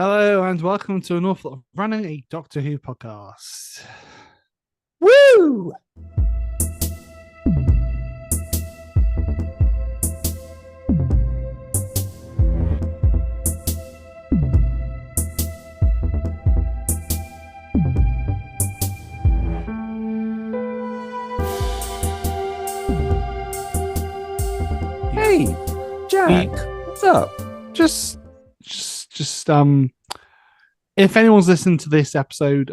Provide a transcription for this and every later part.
Hello and welcome to an awful lot of running a Doctor Who podcast. Woo! Hey, Jack, what's up? Just, just if anyone's listened to this episode,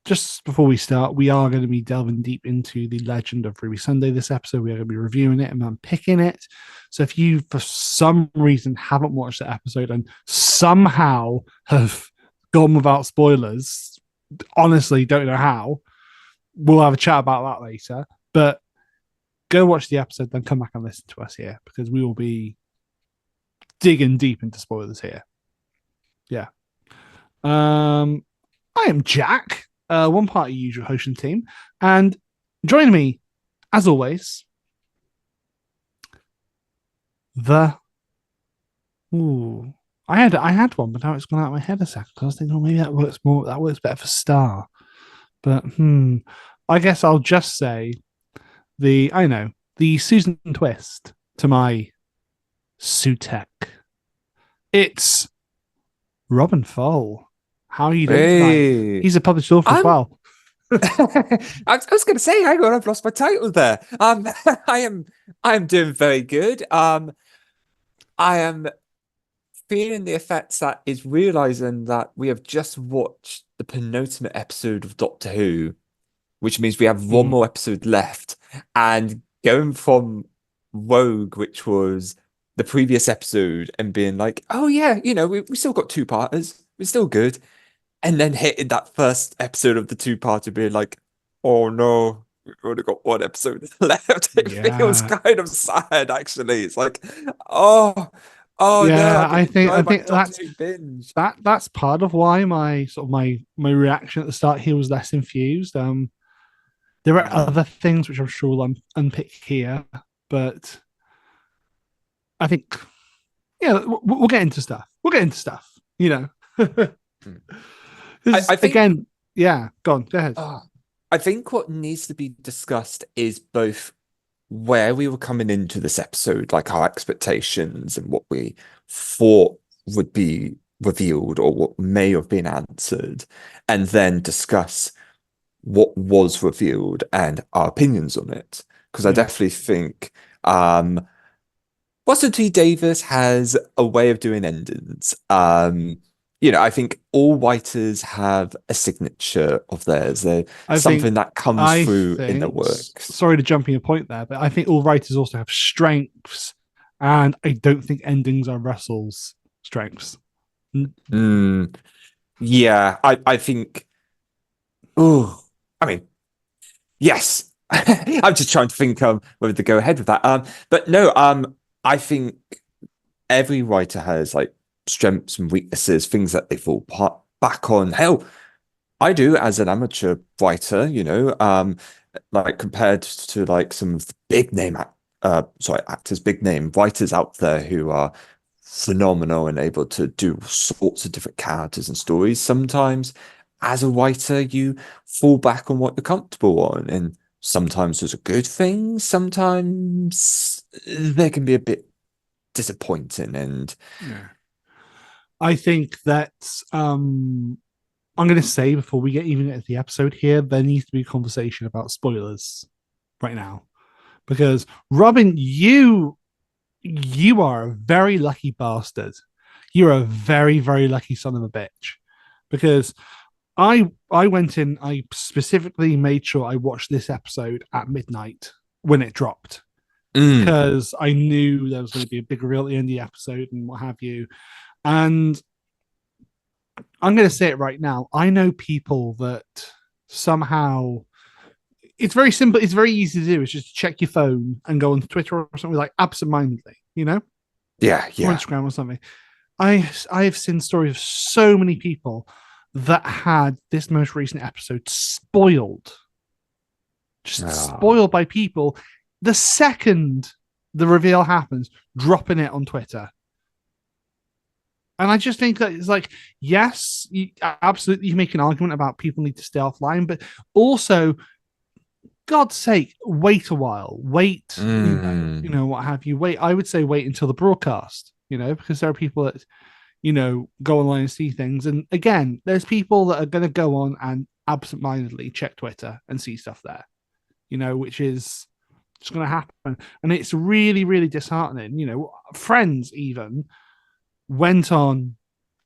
just before we start, we are going to be delving deep into the Legend of Ruby Sunday. This episode, we are going to be reviewing it and unpicking it. So if you, for some reason, haven't watched the episode and somehow have gone without spoilers, honestly, don't know how. We'll have a chat about that later. But go watch the episode, then come back and listen to us here because we will be digging deep into spoilers here. Yeah. I am Jack, one part of the usual hosting team, and joining me, as always, the I had one, but now it's gone out of my head a second. I was thinking, maybe that works better for Star. But I guess I'll just say the Susan twist to my Sutek. It's Robin Foale. How are you doing tonight? He's a published author as well. I was going to say, hang on, I've lost my title there. I am doing very good. I am feeling the effects that is realizing that we have just watched the penultimate episode of Doctor Who, which means we have one more episode left, and going from Rogue, which was the previous episode, and being like, oh yeah, we still got two-parters, we're still good, and then hitting that first episode of the two-parter being like, oh no, we've only got one episode left. It feels kind of sad, actually. It's like, oh yeah, no, I think that's part of why my reaction at the start here was less infused. There are other things which I'm sure we'll unpick here, but I think we'll get into stuff. I think, again, yeah. Go ahead. I think what needs to be discussed is both where we were coming into this episode, like our expectations and what we thought would be revealed or what may have been answered, and then discuss what was revealed and our opinions on it. Because I definitely think Russell T Davies has a way of doing endings. I think all writers have a signature of theirs. They're something that comes through in their work. Sorry to jump in your point there, but I think all writers also have strengths, and I don't think endings are Russell's strengths. Yeah, I think. Oh, I mean, yes. I'm just trying to think whether to go ahead with that. But no, I think every writer has like strengths and weaknesses, things that they fall back on. Hell, I do as an amateur writer, like compared to like some of the big name actors, big name writers out there who are phenomenal and able to do sorts of different characters and stories. Sometimes as a writer, you fall back on what you're comfortable on, and sometimes there's a good thing, sometimes they can be a bit disappointing. And I think that I'm going to say before we get even into the episode here, there needs to be a conversation about spoilers right now, because Robin, you are a very lucky bastard. You're a very, very lucky son of a bitch, because I went in, I specifically made sure I watched this episode at midnight when it dropped, because I knew there was going to be a big reveal at the end of the episode and what have you. And I'm going to say it right now. I know people that somehow, it's very simple. It's very easy to do. It's just check your phone and go on Twitter or something, like absentmindedly, Yeah. Or Instagram or something. I have seen stories of so many people that had this most recent episode spoiled. Spoiled by people. The second the reveal happens, dropping it on Twitter. And I just think that it's like, yes, absolutely, you make an argument about people need to stay offline, but also, God's sake, wait a while. Wait, Mm. what have you. Wait, I would say wait until the broadcast, because there are people that, go online and see things. And again, there's people that are going to go on and absentmindedly check Twitter and see stuff there, which is just going to happen. And it's really, really disheartening. Friends even went on,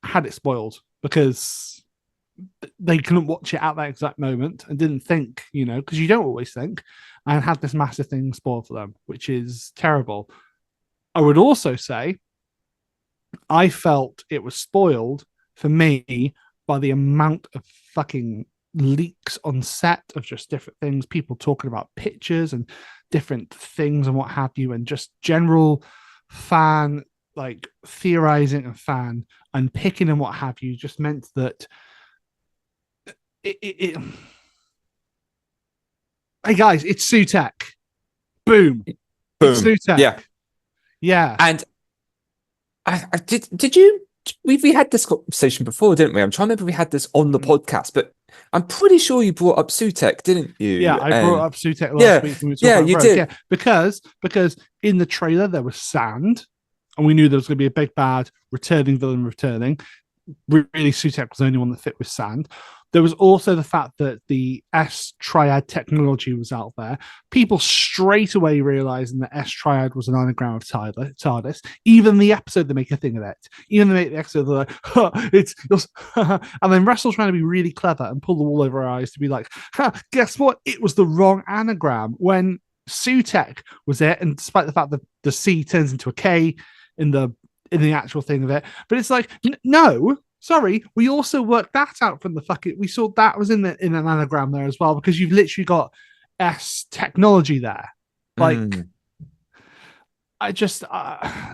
had it spoiled because they couldn't watch it at that exact moment and didn't think, because you don't always think, and had this massive thing spoiled for them, which is terrible. I would also say I felt it was spoiled for me by the amount of fucking leaks on set of just different things, people talking about pictures and different things and what have you, and just general fan like theorizing and fan and picking and what have you just meant that it hey guys, it's Sutek. Boom. It's Boom. Sutek. Yeah. Yeah. And I did you we had this conversation before, didn't we? I'm trying to remember if we had this on the podcast, but I'm pretty sure you brought up Sutek, didn't Yeah, you? I brought And up Sutek last yeah, week when we talked yeah, about you Rhodes. Yeah, did. because in the trailer there was sand, and we knew there was going to be a big bad returning villain returning. Really, Sutek was the only one that fit with sand. There was also the fact that the S Triad technology was out there. People straight away realizing that S Triad was an anagram of TARDIS. Even the episode, they make a thing of it. Even they make the episode, they're like, huh, it's. And then Russell's trying to be really clever and pull the wool over our eyes to be like, guess what? It was the wrong anagram when Sutek was it. And despite the fact that the C turns into a K in the actual thing of it, but it's like, no, sorry, we also worked that out from the fucking. We saw that was in an anagram there as well because you've literally got S technology there. Like, I just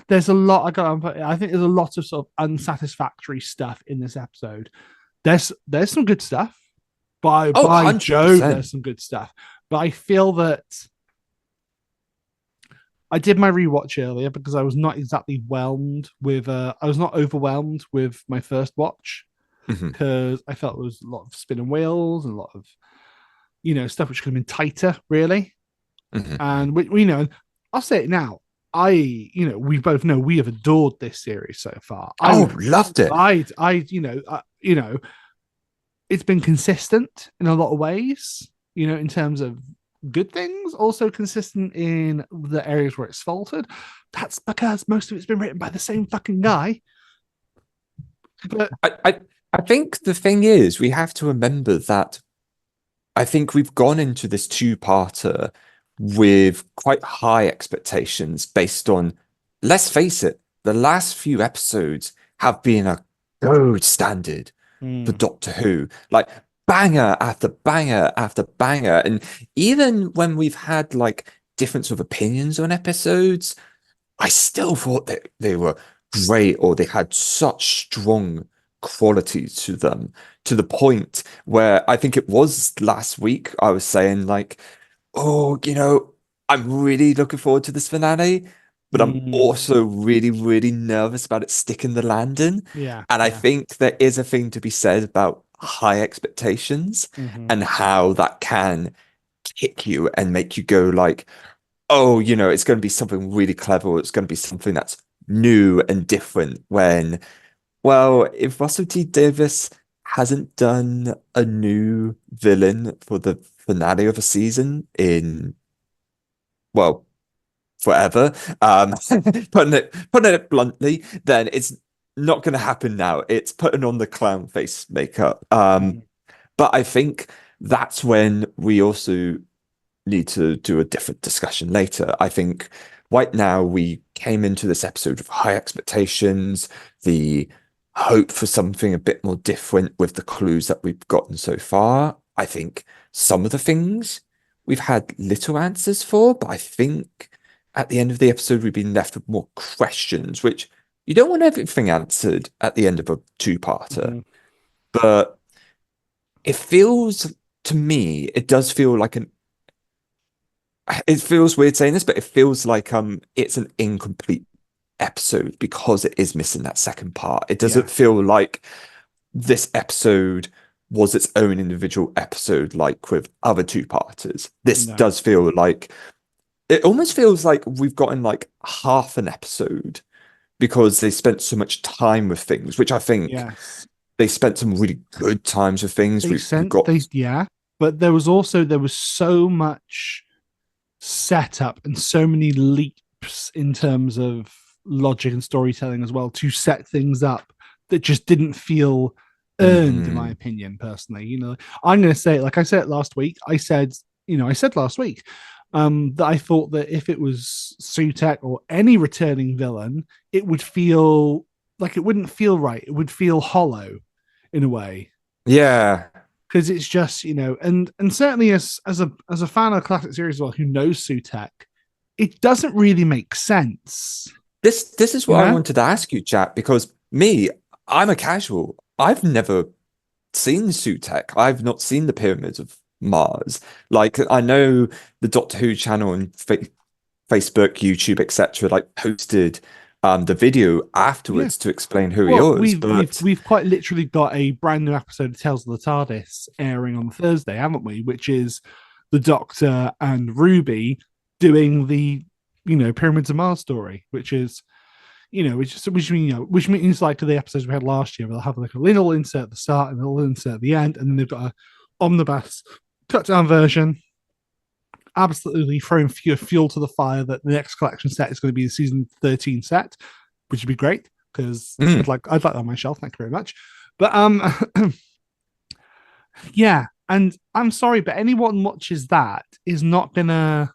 there's a lot I got. I think there's a lot of sort of unsatisfactory stuff in this episode. There's some good stuff. Oh, By Jove, 100%. there's some good stuff. But I feel that I did my rewatch earlier because I was not exactly whelmed with. I was not overwhelmed with my first watch Mm-hmm. because I felt there was a lot of spinning wheels and a lot of stuff which could have been tighter, really. Mm-hmm. And we know. I'll say it now. We both know we have adored this series so far. Oh, loved it. It's been consistent in a lot of ways. In terms of good things, also consistent in the areas where it's faltered. That's because most of it's been written by the same fucking guy. But I think the thing is, we have to remember that I think we've gone into this two-parter with quite high expectations based on, let's face it, the last few episodes have been a gold standard for Doctor Who. Like banger after banger after banger. And even when we've had like difference of opinions on episodes, I still thought that they were great or they had such strong quality to them to the point where I think it was last week I was saying like, oh, I'm really looking forward to this finale, but I'm also really, really nervous about it sticking the landing. yeah, And I yeah. think there is a thing to be said about high expectations Mm-hmm. and how that can kick you and make you go like, oh, it's going to be something really clever. It's going to be something that's new and different when, well, if Russell T Davies hasn't done a new villain for the finale of a season in, well, forever, putting it bluntly, then it's not going to happen now. It's putting on the clown face makeup. Mm-hmm. But I think that's when we also need to do a different discussion later. I think right now we came into this episode with high expectations, the hope for something a bit more different with the clues that we've gotten so far. I think some of the things we've had little answers for, but I think at the end of the episode we've been left with more questions, which you don't want everything answered at the end of a two-parter. Mm-hmm. But it feels to me, it does feel like it feels weird saying this, but it feels like it's an incomplete episode because it is missing that second part. It Yeah, doesn't feel like this episode was its own individual episode, like with other two-parters. This no, does feel like it almost feels like we've gotten like half an episode because they spent so much time with things, which I think yes. they spent some really good times with things. We've got Yeah, but there was so much setup and so many leaps in terms of logic and storytelling as well to set things up that just didn't feel earned, in my Mhm. opinion, personally. I'm going to say, like I said last week, I said last week, that I thought that if it was Sutek or any returning villain, it would feel like it wouldn't feel right. It would feel hollow in a way Yeah. because it's just and certainly as a fan of classic series as well who knows Sutek, it doesn't really make sense. This is You what I know? wanted to ask you, Jack, because me, I'm a casual. I've never seen Sutek. I've not seen the Pyramids of Mars. Like I know the Doctor Who channel and Facebook, YouTube, etc. like posted the video Yeah. afterwards to explain who he Well, was, we've we've but we've quite literally got a brand new episode of Tales of the TARDIS airing on Thursday, haven't we? Which is the Doctor and Ruby doing the Pyramids of Mars story, which is which means like the episodes we had last year, they'll have like a little insert at the start and a little insert at the end, and then they've got a omnibus cut down version, absolutely throwing fuel to the fire that the next collection set is going to be the season 13 set, which would be great because I'd mm, like that on my shelf. Thank you very much. But yeah, and I'm sorry, but anyone watches that is not gonna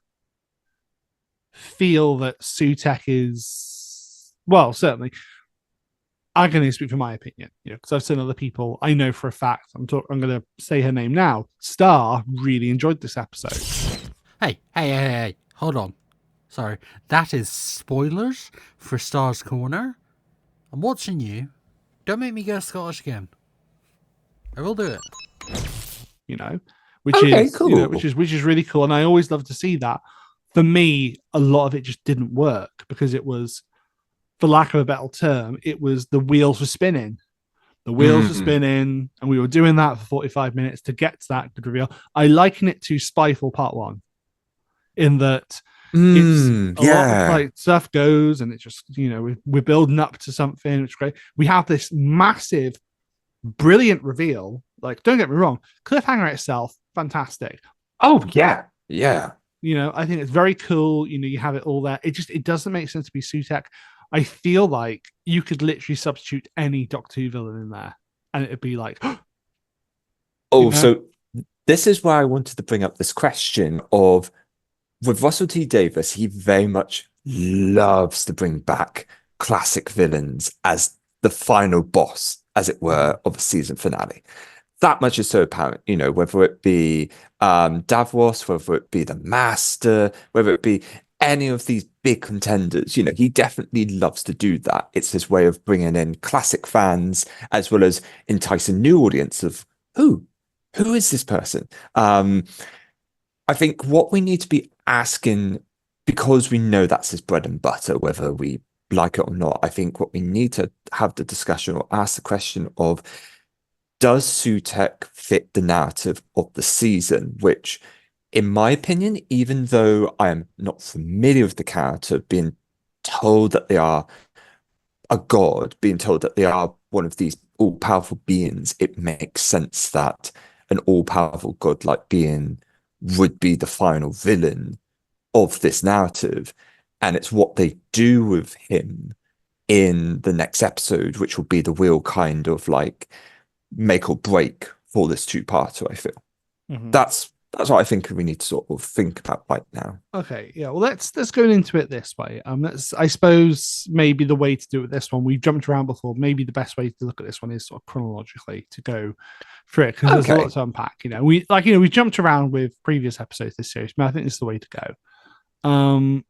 feel that Sutek is well, certainly I'm going to speak for my opinion, because I've seen other people. I know for a fact. I'm going to say her name now. Star really enjoyed this episode. Hey, hold on. Sorry, that is spoilers for Star's Corner. I'm watching you. Don't make me go Scottish again. I will do it. You know, which okay, is cool. which is really cool, and I always love to see that. For me, a lot of it just didn't work because it was, for lack of a better term, it was the wheels were spinning. The wheels were Mm, spinning, and we were doing that for 45 minutes to get to that good reveal. I liken it to Spyfall Part 1 in that it's a lot of yeah. like stuff goes and it's just, we're building up to something, which is great. We have this massive, brilliant reveal. Like, don't get me wrong, cliffhanger itself, fantastic. Oh, yeah. Yeah. I think it's very cool. You have it all there. It doesn't make sense to be Sutek. I feel like you could literally substitute any Doctor Who villain in there, and it'd be like, you Oh, know, so this is why I wanted to bring up this question of with Russell T Davis, he very much loves to bring back classic villains as the final boss, as it mm-hmm. were, of a season finale. That much is so apparent, whether it be Davros, whether it be the Master, whether it be any of these big contenders, he definitely loves to do that. It's his way of bringing in classic fans as well as enticing new audience of who is this person? I think what we need to be asking, because we know that's his bread and butter, whether we like it or not, I think what we need to have the discussion or ask the question of, does Sutek fit the narrative of the season? Which, in my opinion, even though I am not familiar with the character, being told that they are a god, being told that they are one of these all-powerful beings, it makes sense that an all-powerful god-like being would be the final villain of this narrative. And it's what they do with him in the next episode, which will be the real kind of like make or break for this two-parter, I feel. Mm-hmm. That's what I think we need to sort of think about right now. Okay, yeah. Well, let's go into it this way. I suppose maybe the way to do it this one. We've jumped around before. Maybe the best way to look at this one is sort of chronologically to go through it because there's a lot to unpack. We jumped around with previous episodes of this series, but I think this is the way to go.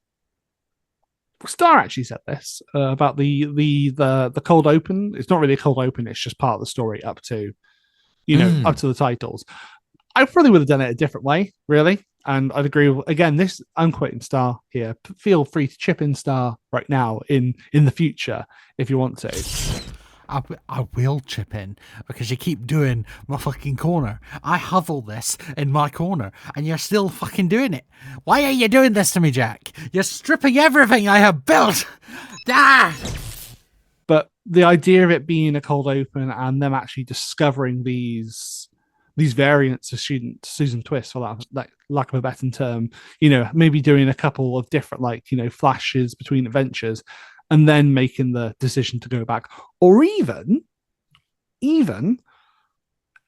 Star actually said this about the cold open. It's not really a cold open. It's just part of the story up to, up to the titles. I probably would have done it a different way, really. And I'd agree with, again, this, I'm quoting Star here. Feel free to chip in Star right now in the future if you want to. I will chip in because you keep doing my fucking corner. I have all this in my corner and you're still fucking doing it. Why are you doing this to me, Jack? You're stripping everything I have built. Ah! But the idea of it being a cold open and them actually discovering these variants of Susan Twist, for that lack of a better term, maybe doing a couple of different flashes between adventures, and then making the decision to go back, or even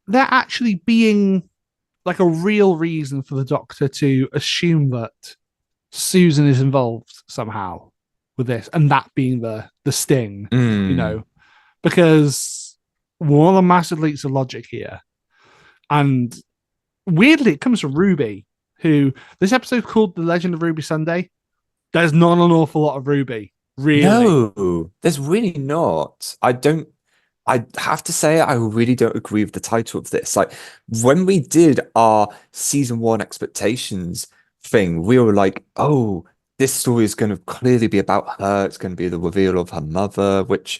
there actually being like a real reason for the Doctor to assume that Susan is involved somehow with this, and that being the sting, because one of the massive leaps of logic here, and weirdly, it comes from Ruby, who this episode called "The Legend of Ruby Sunday." There's not an awful lot of Ruby, really. No, there's really not. I have to say, I really don't agree with the title of this. Like, when we did our season 1 expectations thing, we were like, oh, this story is going to clearly be about her. It's going to be the reveal of her mother, which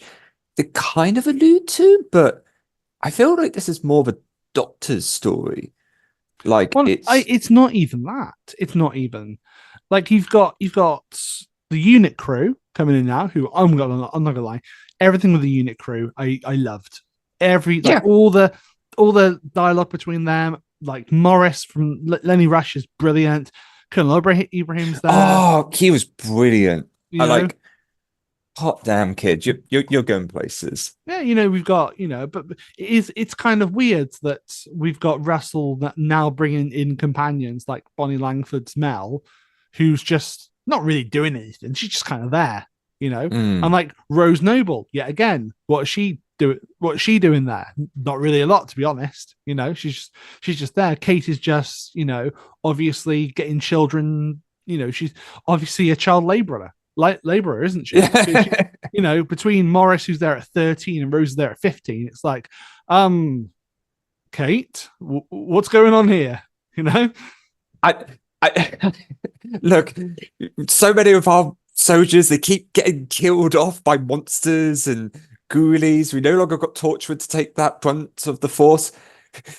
they kind of allude to, but I feel like this is more of a Doctor's story. Like, it's not even that. It's not even like you've got the unit crew coming in now, who I'm not gonna lie, everything with the unit crew I loved. All the dialogue between them, like Morris from Lenny Rush is brilliant. Colonel Ibrahim's there. Oh, he was brilliant. Like, hot damn kid, you're going places. Yeah, we've got but it's kind of weird that we've got Russell that now bringing in companions like Bonnie Langford's Mel, who's just not really doing anything. She's just kind of there, And like Rose Noble, yet again, what is she doing there? Not really a lot, to be honest. She's just there. Kate is just obviously getting children. She's obviously a child laborer, isn't she? Between Morris, who's there at 13, and Rose is there at 15, it's like, Kate, what's going on here? I look, so many of our soldiers, they keep getting killed off by monsters and ghoulies. We no longer got Torchwood to take that brunt of the force.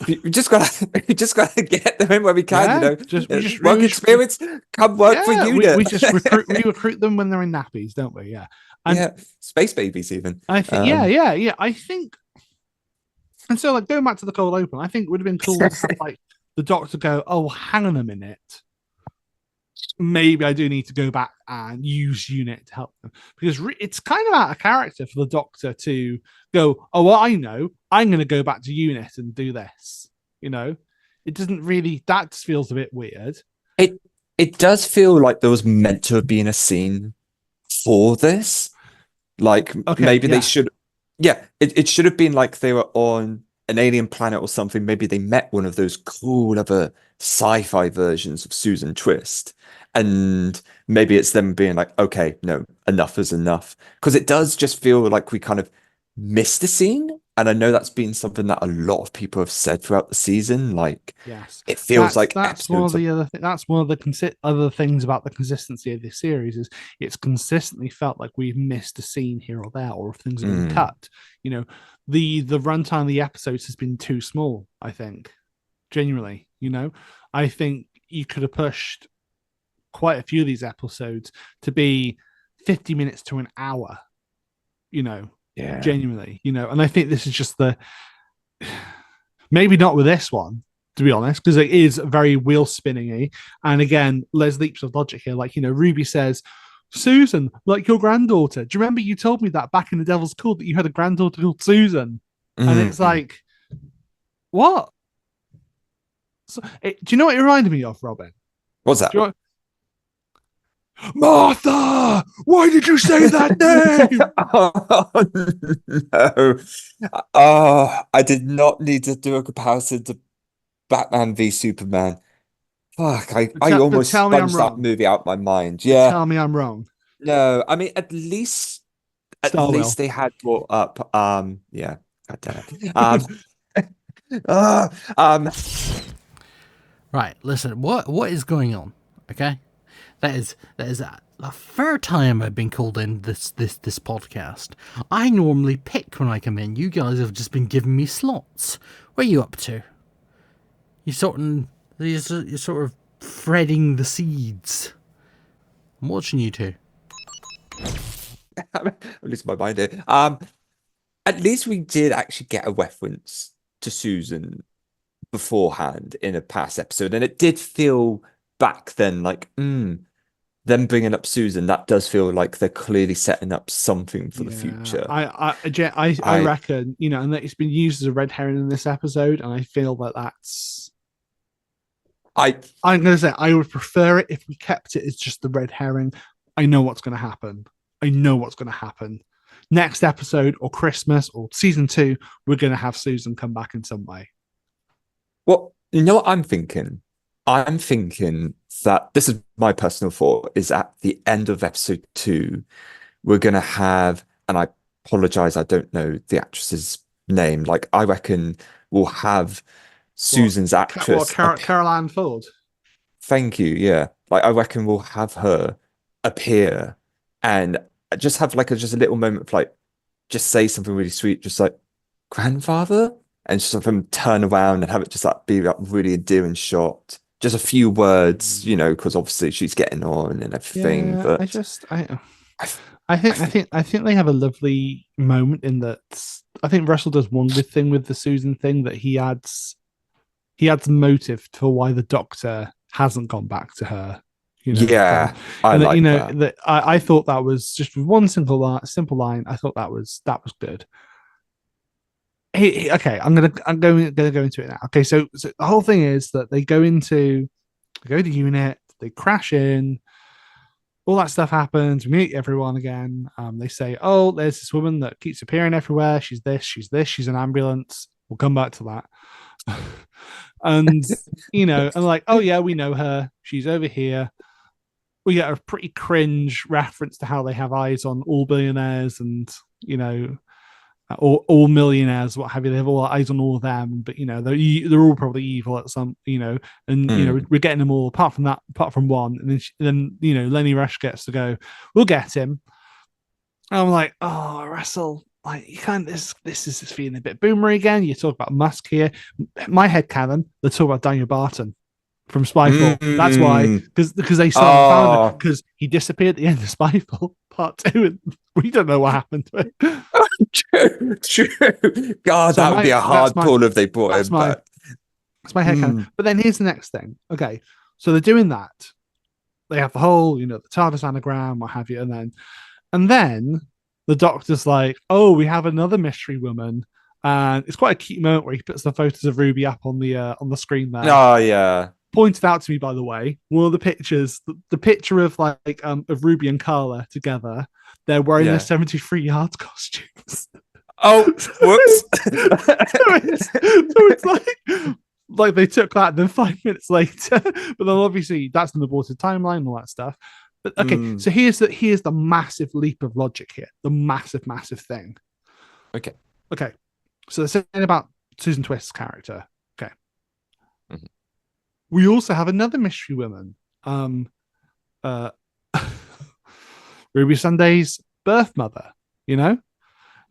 We just gotta get them in where we can, work experience, come work for unit. We just recruit them when they're in nappies, don't we? Yeah. And space babies even. I think I think, and so like going back to the cold open, I think it would have been cool to have like the Doctor go, oh, hang on a minute, maybe I do need to go back and use unit to help them, because it's kind of out of character for the Doctor to go, oh, well, I know, I'm going to go back to unit and do this. It doesn't really, that just feels a bit weird. It does feel like there was meant to have been a scene for this. Like, maybe they should, it should have been like they were on an alien planet or something. Maybe they met one of those cool other sci-fi versions of Susan Twist, and maybe it's them being like, okay, no, enough is enough, because it does just feel like we kind of missed a scene. And I know that's been something that a lot of people have said throughout the season. Like, yes, it feels that's one of the that's one of the other things about the consistency of this series is it's consistently felt like we've missed a scene here or there, or if things have been cut. The runtime of the episodes has been too small, I think. Genuinely, I think you could have pushed quite a few of these episodes to be 50 minutes to an hour, genuinely, and I think this is just maybe not with this one, to be honest, because it is very wheel spinning-y. And again, there's leaps of logic here. Like, Ruby says, Susan, like your granddaughter. Do you remember you told me that back in the Devil's Court that you had a granddaughter called Susan? And it's like, what? So, do you know what it reminded me of, Robin? What's that? Martha, why did you say that name? No. Oh, I did not need to do a comparison to Batman v Superman. Fuck, I almost sponged that movie out my mind. Yeah. Tell me I'm wrong. No, I mean, at least they had brought up yeah, god damn it. Right, listen, what is going on? Okay? That is the third time I've been called in this podcast. I normally pick when I come in. You guys have just been giving me slots. What are you up to? You're sort of threading the seeds. I'm watching you two. I'm losing my mind here. At least we did actually get a reference to Susan beforehand in a past episode, and it did feel back then like, them bringing up Susan, that does feel like they're clearly setting up something for the future. I reckon, and that it's been used as a red herring in this episode, and I feel that's. I'm going to say I would prefer it if we kept it as just the red herring. I know what's going to happen. Next episode or Christmas or season 2, we're going to have Susan come back in some way. Well, you know what I'm thinking? I'm thinking that this is my personal thought, is at the end of episode 2, we're going to have, and I apologize, I don't know the actress's name. Like, I reckon we'll have Susan's actress. Carol Ann Ford. Thank you. Yeah. Like, I reckon we'll have her appear and just have like just a little moment of like, just say something really sweet, just like, grandfather, and just sort of turn around and have it just like be like really endearing shot. Just a few words, because obviously she's getting on and everything. Yeah, but I think they have a lovely moment in that. I think Russell does one good thing with the Susan thing, that he adds motive for why the Doctor hasn't gone back to her. Yeah, I like that. I thought that was just one simple line. I thought that was good. Okay, I'm going to go into it now. Okay, so the whole thing is that they go to unit, they crash in, all that stuff happens. We meet everyone again. They say, "Oh, there's this woman that keeps appearing everywhere. She's this. She's an ambulance." We'll come back to that. And and like, "Oh yeah, we know her. She's over here." We get a pretty cringe reference to how they have eyes on all billionaires and all millionaires, what have you. They have all eyes on all of them, but they're all probably evil at some, and we're getting them all apart from one, and then Lenny Rush gets to go, "We'll get him." And I'm like, "Oh, Russell, like you can't. This is just feeling a bit boomery again. You talk about Musk here. My headcanon, they talk about Daniel Barton from Spyfall. That's why, because they saw him because he disappeared at the end of Spyfall Part 2, and we don't know what happened to him." True. God, that would be a hard pull if they brought him back. That's my headcanon. But then here's the next thing. Okay, so they're doing that. They have the whole, the TARDIS anagram, what have you, and then the Doctor's like, "Oh, we have another mystery woman," and it's quite a cute moment where he puts the photos of Ruby up on the screen there. Oh yeah. Pointed out to me, by the way, one of the pictures, the picture of of Ruby and Carla together. They're wearing their 73 yards costumes. Oh, whoops! so it's like they took that, and then 5 minutes later, but then obviously that's an aborted timeline and all that stuff. But okay, so here's the massive leap of logic here, the massive thing. Okay. So they're saying about Susan Twist's character. Okay. Mm-hmm. We also have another mystery woman. Ruby Sunday's birth mother,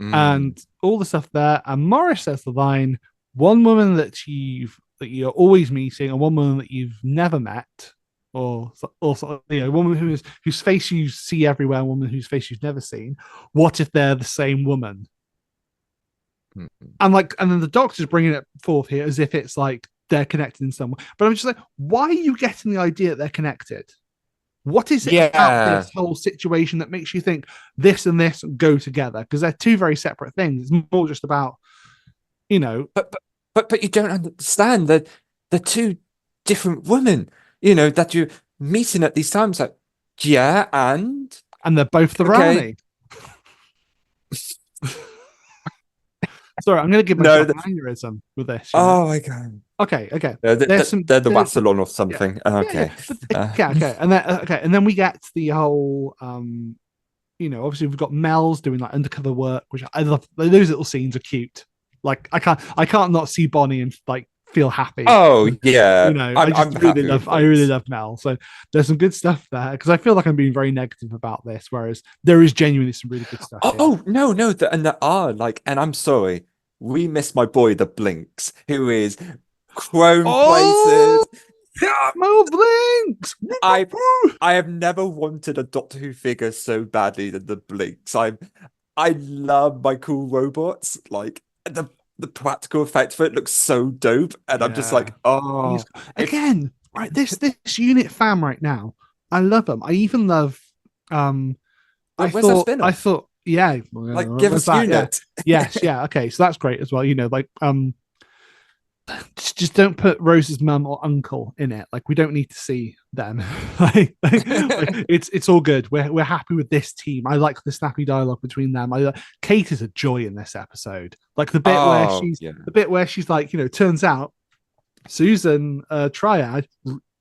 and all the stuff there. And Morris says the line, "One woman that you're always meeting, and one woman that you've never met, or one woman whose face you see everywhere, and one woman whose face you've never seen. What if they're the same woman?" And then the Doctor's bringing it forth here as if it's like they're connected in some way. But I'm just like, why are you getting the idea that they're connected? What is it about this whole situation that makes you think this and this go together? Because they're two very separate things. It's more just about, But you don't understand that they're two different women, that you're meeting at these times. Like, yeah, and they're both the Rani. Sorry, I'm going to give myself an aneurysm with this. Oh my god. Okay. They're the Wassalon or something. Yeah. Okay. Okay. And then we get the whole, obviously we've got Mel's doing like undercover work, which I love. Those little scenes are cute. Like I can't not see Bonnie and like feel happy. Oh yeah, You know, I'm happy with I really those. love Mel. So there's some good stuff there because I feel like I'm being very negative about this, whereas there is genuinely some really good stuff here. Oh no, no, and there are like, and I'm sorry, we miss my boy the Blinks, who is chrome Oh, plated. Mel Blinks! I I have never wanted a Doctor Who figure so badly than the Blinks. I love my cool robots. Like the practical effect for it looks so dope, and I'm just Yeah. like, oh, He's if again right. This unit fam right now. I love them. I even love. where's that I spin-off? thought. Yeah. Like, give Where's us that? Yeah. unit. Yes. Yeah. Okay. So that's great as well. You know, like just don't put Rose's mum or uncle in it. Like we don't need to see them. It's all good. We're happy with this team. I like the snappy dialogue between them. Kate is a joy in this episode. Like Oh yeah. the bit where she's like, you know, turns out Susan Triad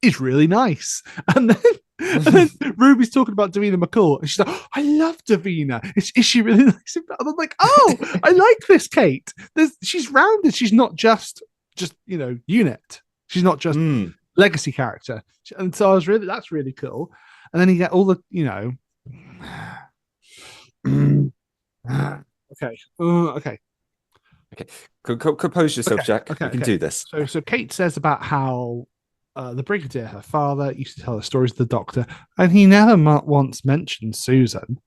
is really nice, and then. And then Ruby's talking about Davina McCall, and she's like, oh, "I love Davina. Is she really nice?" And I'm like, "Oh, I like this Kate. She's rounded. She's not just you know unit. She's not just Mm. legacy character." And so that's really cool. And then you get all the okay, okay, Okay, compose yourself, okay, Jack. okay, You can okay. do this. So Kate says about how the Brigadier, her father, used to tell her stories of the Doctor, and he never once mentioned Susan.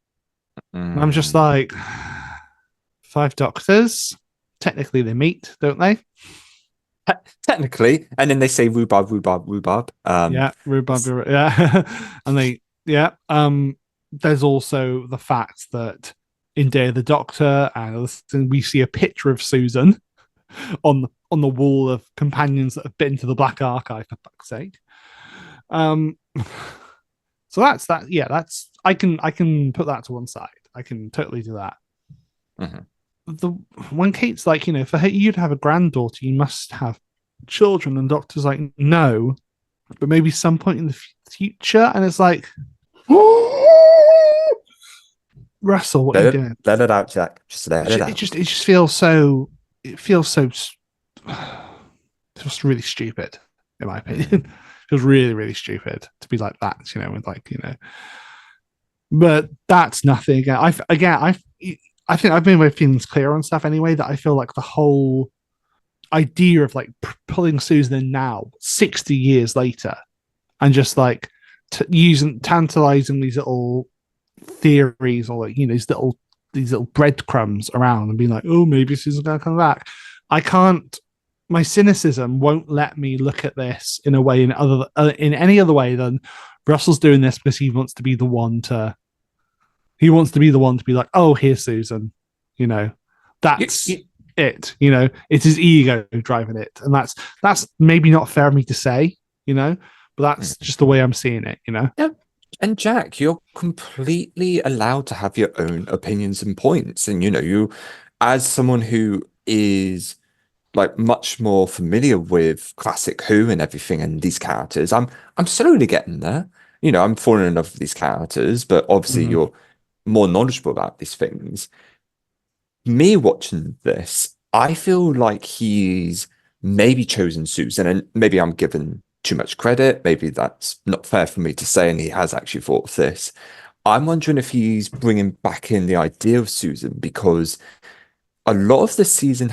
And I'm just Mm. like, five Doctors. Technically, they meet, don't they? Technically, and then they say rhubarb, rhubarb, rhubarb. Yeah, rhubarb. Yeah, and they yeah. There's also the fact that in Day of the Doctor, and we see a picture of Susan on the wall of companions that have been to the Black Archive, for fuck's sake. Um, so that's that. Yeah, that's I can put that to one side. I can totally do that. Mhm. The when Kate's like, you know, for you to have a granddaughter, you must have children, and Doctor's like, no, but maybe some point in the future, and it's like, Russell, what are you doing? Let it out, Jack. Just let it out. It just feels so. It feels so. Just really stupid, in my opinion. It feels really, really stupid to be like that, you know, with like, you know. But that's nothing. I think I've made my feelings clear on stuff anyway. That I feel like the whole idea of like pulling Susan in now, 60 years later, and just like using tantalizing these little theories or like, you know, these little breadcrumbs around and being like, oh, maybe Susan's gonna come back. I can't. My cynicism won't let me look at this in a way in any other way than Russell's doing this because he wants to be the one to. He wants to be the one to be like, oh, here's Susan. You know, that's it. You know, it's his ego driving it, and that's maybe not fair of me to say. You know, but that's just the way I'm seeing it. You know. Yeah. And Jack, you're completely allowed to have your own opinions and points. And you know, you as someone who is like much more familiar with classic Who and everything and these characters, I'm slowly getting there. You know, I'm falling in love with these characters, but obviously Mhm. you're more knowledgeable about these things. Me watching this, I feel like he's maybe chosen Susan, and maybe I'm given too much credit. Maybe that's not fair for me to say, and he has actually thought of this. I'm wondering if he's bringing back in the idea of Susan because a lot of the season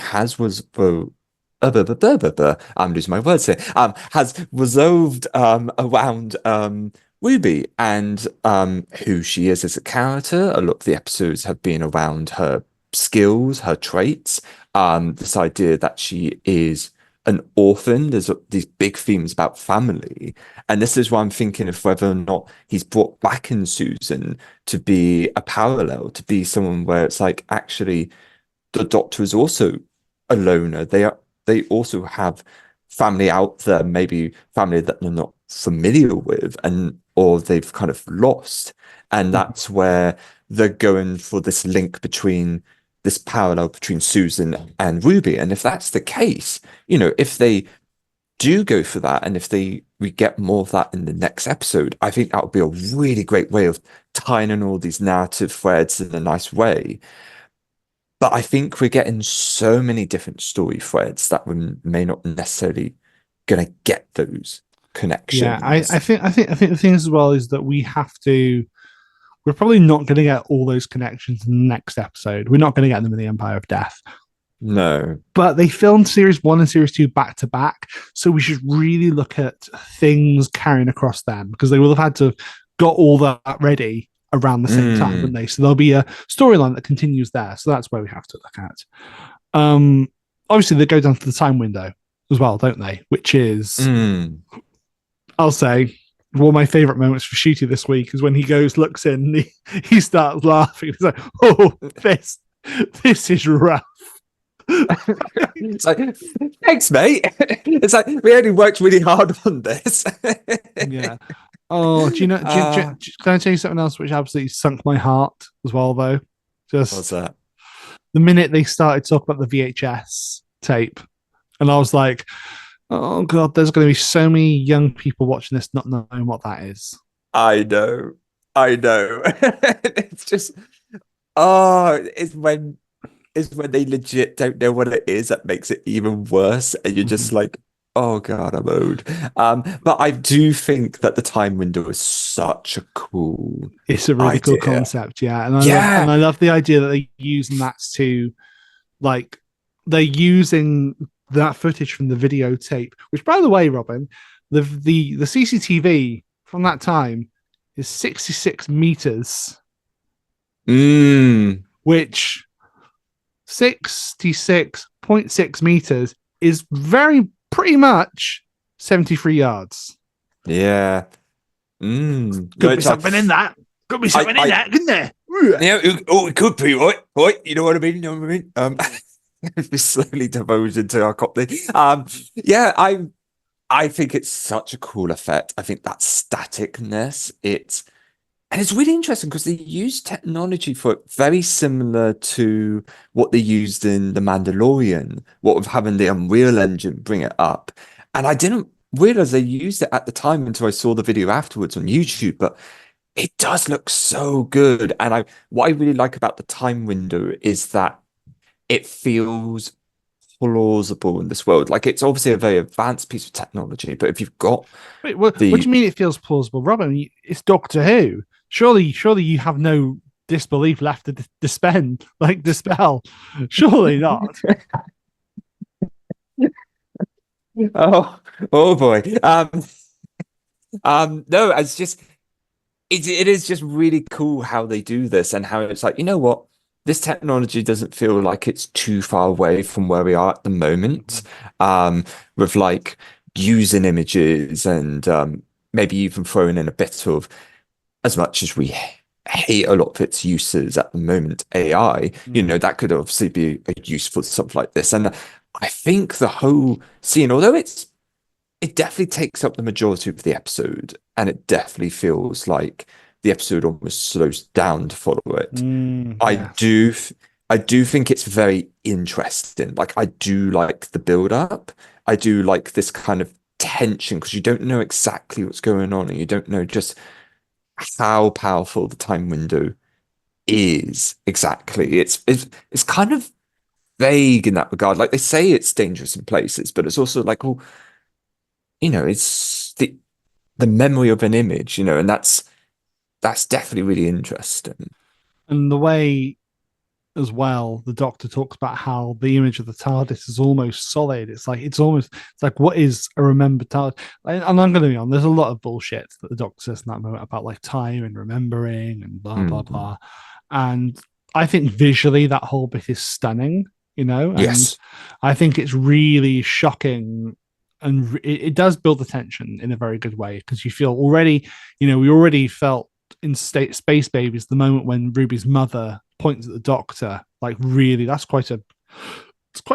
I'm losing my words here. Has resolved around Ruby and who she is as a character. A lot of the episodes have been around her skills, her traits. This idea that she is an orphan. There's these big themes about family, and this is why I'm thinking of whether or not he's brought back in Susan to be a parallel, to be someone where it's like actually the Doctor is also a loner. They also have family out there, maybe family that they're not familiar with, and or they've kind of lost. And that's where they're going for this link between this parallel between Susan and Ruby. And if that's the case, you know, if they do go for that, and if we get more of that in the next episode, I think that would be a really great way of tying in all these narrative threads in a nice way. but I think we're getting so many different story threads that we may not necessarily gonna get those Yeah, connections. I think the thing as well is that we're probably not going to get all those connections in the next episode. We're not going to get them in the Empire of Death. No. But they filmed series 1 and series 2 back to back, so we should really look at things carrying across them, because they will have had to got all that ready around the same time, wouldn't they? So there'll be a storyline that continues there. So that's where we have to look at. Obviously they go down to the time window as well, don't they? Which is, I'll say, one of my favorite moments for Shooty this week is when he goes, looks in, and he starts laughing. He's like, "Oh, this is rough." It's like, thanks, mate. It's like we only worked really hard on this. Yeah. Oh, do you know? Can I tell you something else which absolutely sunk my heart as well, though? What's that? The minute they started talking about the VHS tape, and I was like, "Oh God, there's going to be so many young people watching this not knowing what that is." I know. It's just, it's when they legit don't know what it is that makes it even worse, and you're just like, oh God, I'm owed. But I do think that the time window is such a cool. It's a really cool concept, yeah. And I love the idea that they're using that to, like, they're using that footage from the videotape. Which, by the way, Robin, the CCTV from that time is 66 meters, which 66.6 meters is pretty much 73 yards. Yeah. Could be something in that. Could be something in that, couldn't there? Yeah, it could be, right? You know what I mean? You know what I mean? We slowly divulge into our copy. Yeah, I think it's such a cool effect. I think that staticness, and it's really interesting because they use technology for it very similar to what they used in The Mandalorian, what of having the Unreal Engine bring it up. And I didn't realize they used it at the time until I saw the video afterwards on YouTube, but it does look so good. And what I really like about the time window is that it feels plausible in this world. Like, it's obviously a very advanced piece of technology, but if you've got what do you mean it feels plausible, Robin? It's Doctor Who. Surely you have no disbelief left to dispel. Surely not. Oh boy. No, it's just it is just really cool how they do this, and how it's like, you know what? This technology doesn't feel like it's too far away from where we are at the moment. With like using images and maybe even throwing in a bit of, as much as we hate a lot of its uses at the moment, AI, you know, that could obviously be useful something like this. And I think the whole scene, although it definitely takes up the majority of the episode, and it definitely feels like the episode almost slows down to follow it. I do think it's very interesting. Like, I do like the build up. I do like this kind of tension, because you don't know exactly what's going on, and you don't know just how powerful the time window is exactly. It's kind of vague in that regard. Like, they say it's dangerous in places, but it's also like, well, you know, it's the memory of an image, you know, and that's definitely really interesting. And the way as well, the Doctor talks about how the image of the TARDIS is almost solid. It's like what is a remembered TARDIS? And I'm going to be honest, there's a lot of bullshit that the Doctor says in that moment about like time and remembering and blah blah blah. And I think visually that whole bit is stunning, you know. And yes, I think it's really shocking, and it does build the tension in a very good way, because you feel already, you know, we already felt in Space Babies the moment when Ruby's mother points at the Doctor, like, really, it's quite a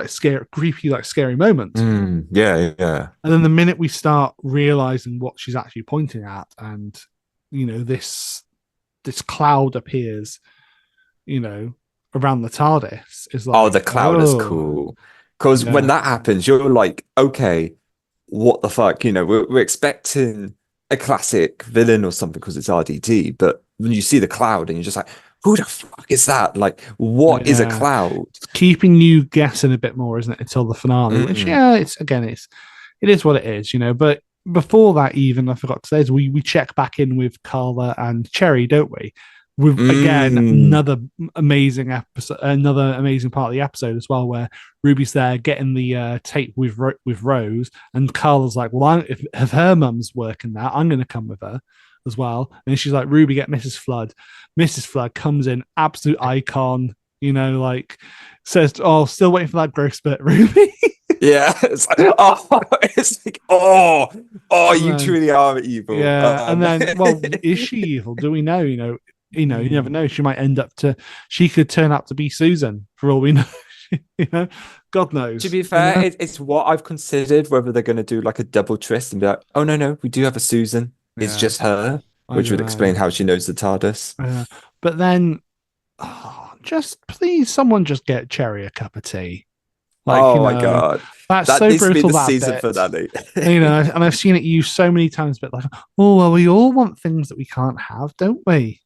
scary, creepy, like, scary moment. Yeah. And then the minute we start realizing what she's actually pointing at, and, you know, this cloud appears, you know, around the TARDIS, is like, the cloud is cool, because when that happens, you're like, okay, what the fuck, you know, we're expecting a classic villain or something because it's RDT, but when you see the cloud and you're just like, who the fuck is that? Like, what is a Yeah. cloud? It's keeping you guessing a bit more, isn't it, until the finale? Which, yeah, it is what it is, But before that, even I forgot to say, is we check back in with Carla and Cherry, don't we? With again Mm. another amazing episode, another amazing part of the episode as well, where Ruby's there getting the tape with Rose, and Carla's like, "Well, if her mum's working there, I'm going to come with her as well." And she's like, "Ruby, get Mrs. Flood." Mrs. Flood comes in, absolute icon, like says, "Oh, still waiting for that growth spurt, Ruby." Yeah, it's like, oh, And you then, truly are evil. yeah, and then, well, is she evil? Do we know? You never know. She could turn out to be Susan for all we know. God knows. To be fair, it's what I've considered whether they're going to do like a double twist and be like, oh no, we do have a Susan. It's Yeah, just her, which would explain how she knows the TARDIS. But then, just please, someone just get Cherry a cup of tea. Like, oh my god, that's that so needs to be brutal. the That season bit. finale. And I've seen it used so many times, but like, oh well, we all want things that we can't have, don't we?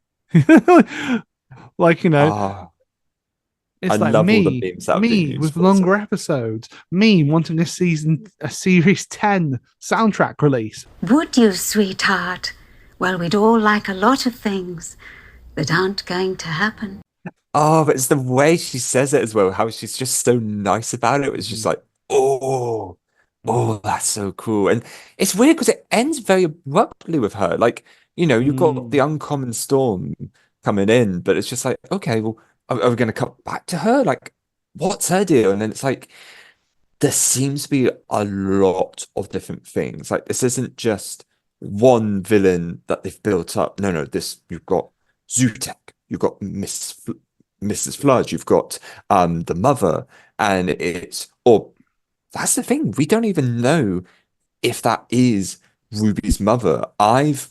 Like, Oh, it's I like love all the memes that are being me used with for this. longer episodes, me wanting a series 10 soundtrack release. Would you, sweetheart? Well, we'd all like a lot of things that aren't going to happen. Oh, but it's the way she says it as well, how she's just so nice about it. It's just like, oh, that's so cool. And it's weird because it ends very abruptly with her. Like, you've got the uncommon storm coming in, but it's just like, okay, well, are we going to cut back to her? Like, what's her deal? And then it's like, there seems to be a lot of different things. Like, this isn't just one villain that they've built up. No, you've got Zutek, you've got Mrs. Flood, you've got the mother, and that's the thing. We don't even know if that is Ruby's mother. I've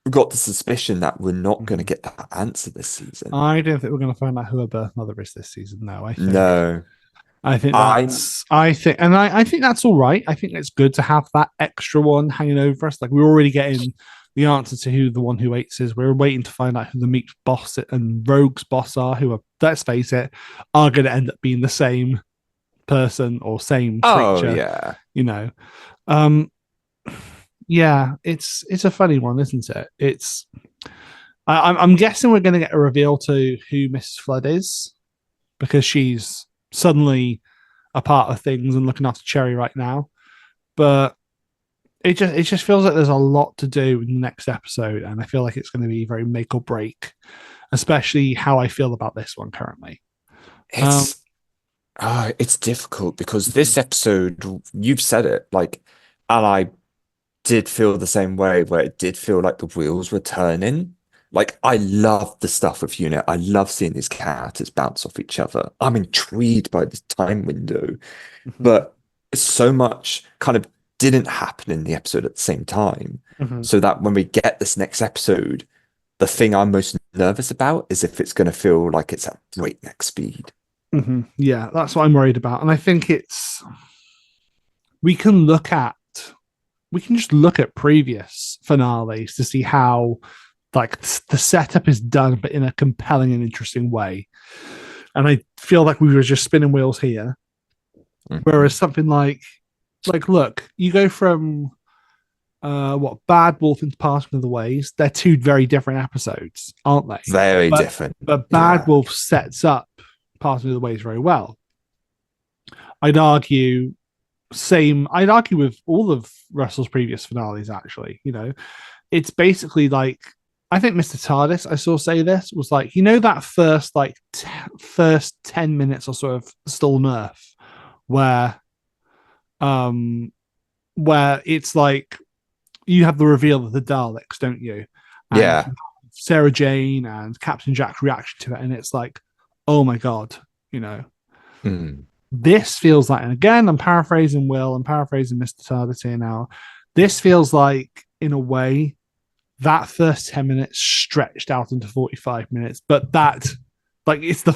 got the suspicion that we're not going to get that answer this season. I don't think we're going to find out who her birth mother is this season. No, I think no. I think that's all right. I think it's good to have that extra one hanging over us. Like, we're already getting the answer to who the one who hates is. We're waiting to find out who the Meat boss and Rogue's boss are, who are, let's face it, are going to end up being the same person or same creature. Yeah. Yeah, it's a funny one, isn't it? I'm guessing we're going to get a reveal to who Mrs. Flood is, because she's suddenly a part of things and looking after Cherry right now. But it just feels like there's a lot to do in the next episode, and I feel like it's going to be very make or break, especially how I feel about this one currently. It's difficult because this episode, you've said it, like, and I did feel the same way, where it did feel like the wheels were turning. Like, I love the stuff with Unit. I love seeing these characters bounce off each other. I'm intrigued by this time window, but so much kind of didn't happen in the episode at the same time. So that when we get this next episode, the thing I'm most nervous about is if it's going to feel like it's at breakneck speed. Yeah, that's what I'm worried about. And I think we can just look at previous finales to see how, like, the setup is done, but in a compelling and interesting way. And I feel like we were just spinning wheels here. Whereas something like, look, you go from Bad Wolf into Passing of the Ways. They're two very different episodes, aren't they? Very different. But Bad Wolf sets up Passing of the Ways very well. I'd argue with all of Russell's previous finales, actually. It's basically like, I think Mr. TARDIS, I saw say this, was like, that first 10 minutes or so of Still on Earth, where it's like you have the reveal of the Daleks, don't you? And yeah. Sarah Jane and Captain Jack's reaction to it, and it's like, oh my god, This feels like, and again, I'm paraphrasing Will, I'm paraphrasing Mr. TARDIS here now. This feels like, in a way, that first 10 minutes stretched out into 45 minutes, but that, like, it's the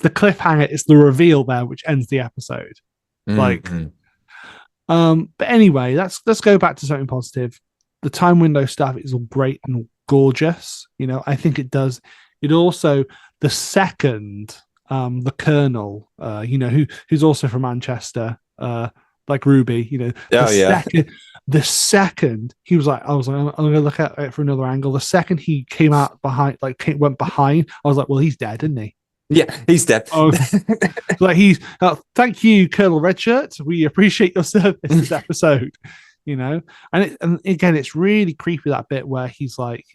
cliffhanger, it's the reveal there which ends the episode. But anyway, let's go back to something positive. The time window stuff is all great and gorgeous. I think it does. It also, the second the Colonel, who's also from Manchester, like Ruby, Oh yeah. the second he was like, I was like, I'm gonna look at it from another angle. The second he came out behind, went behind, I was like, well, he's dead, isn't he? Yeah, he's dead. Oh, like he's thank you, Colonel Redshirt. We appreciate your service this episode. And again, it's really creepy, that bit where he's like,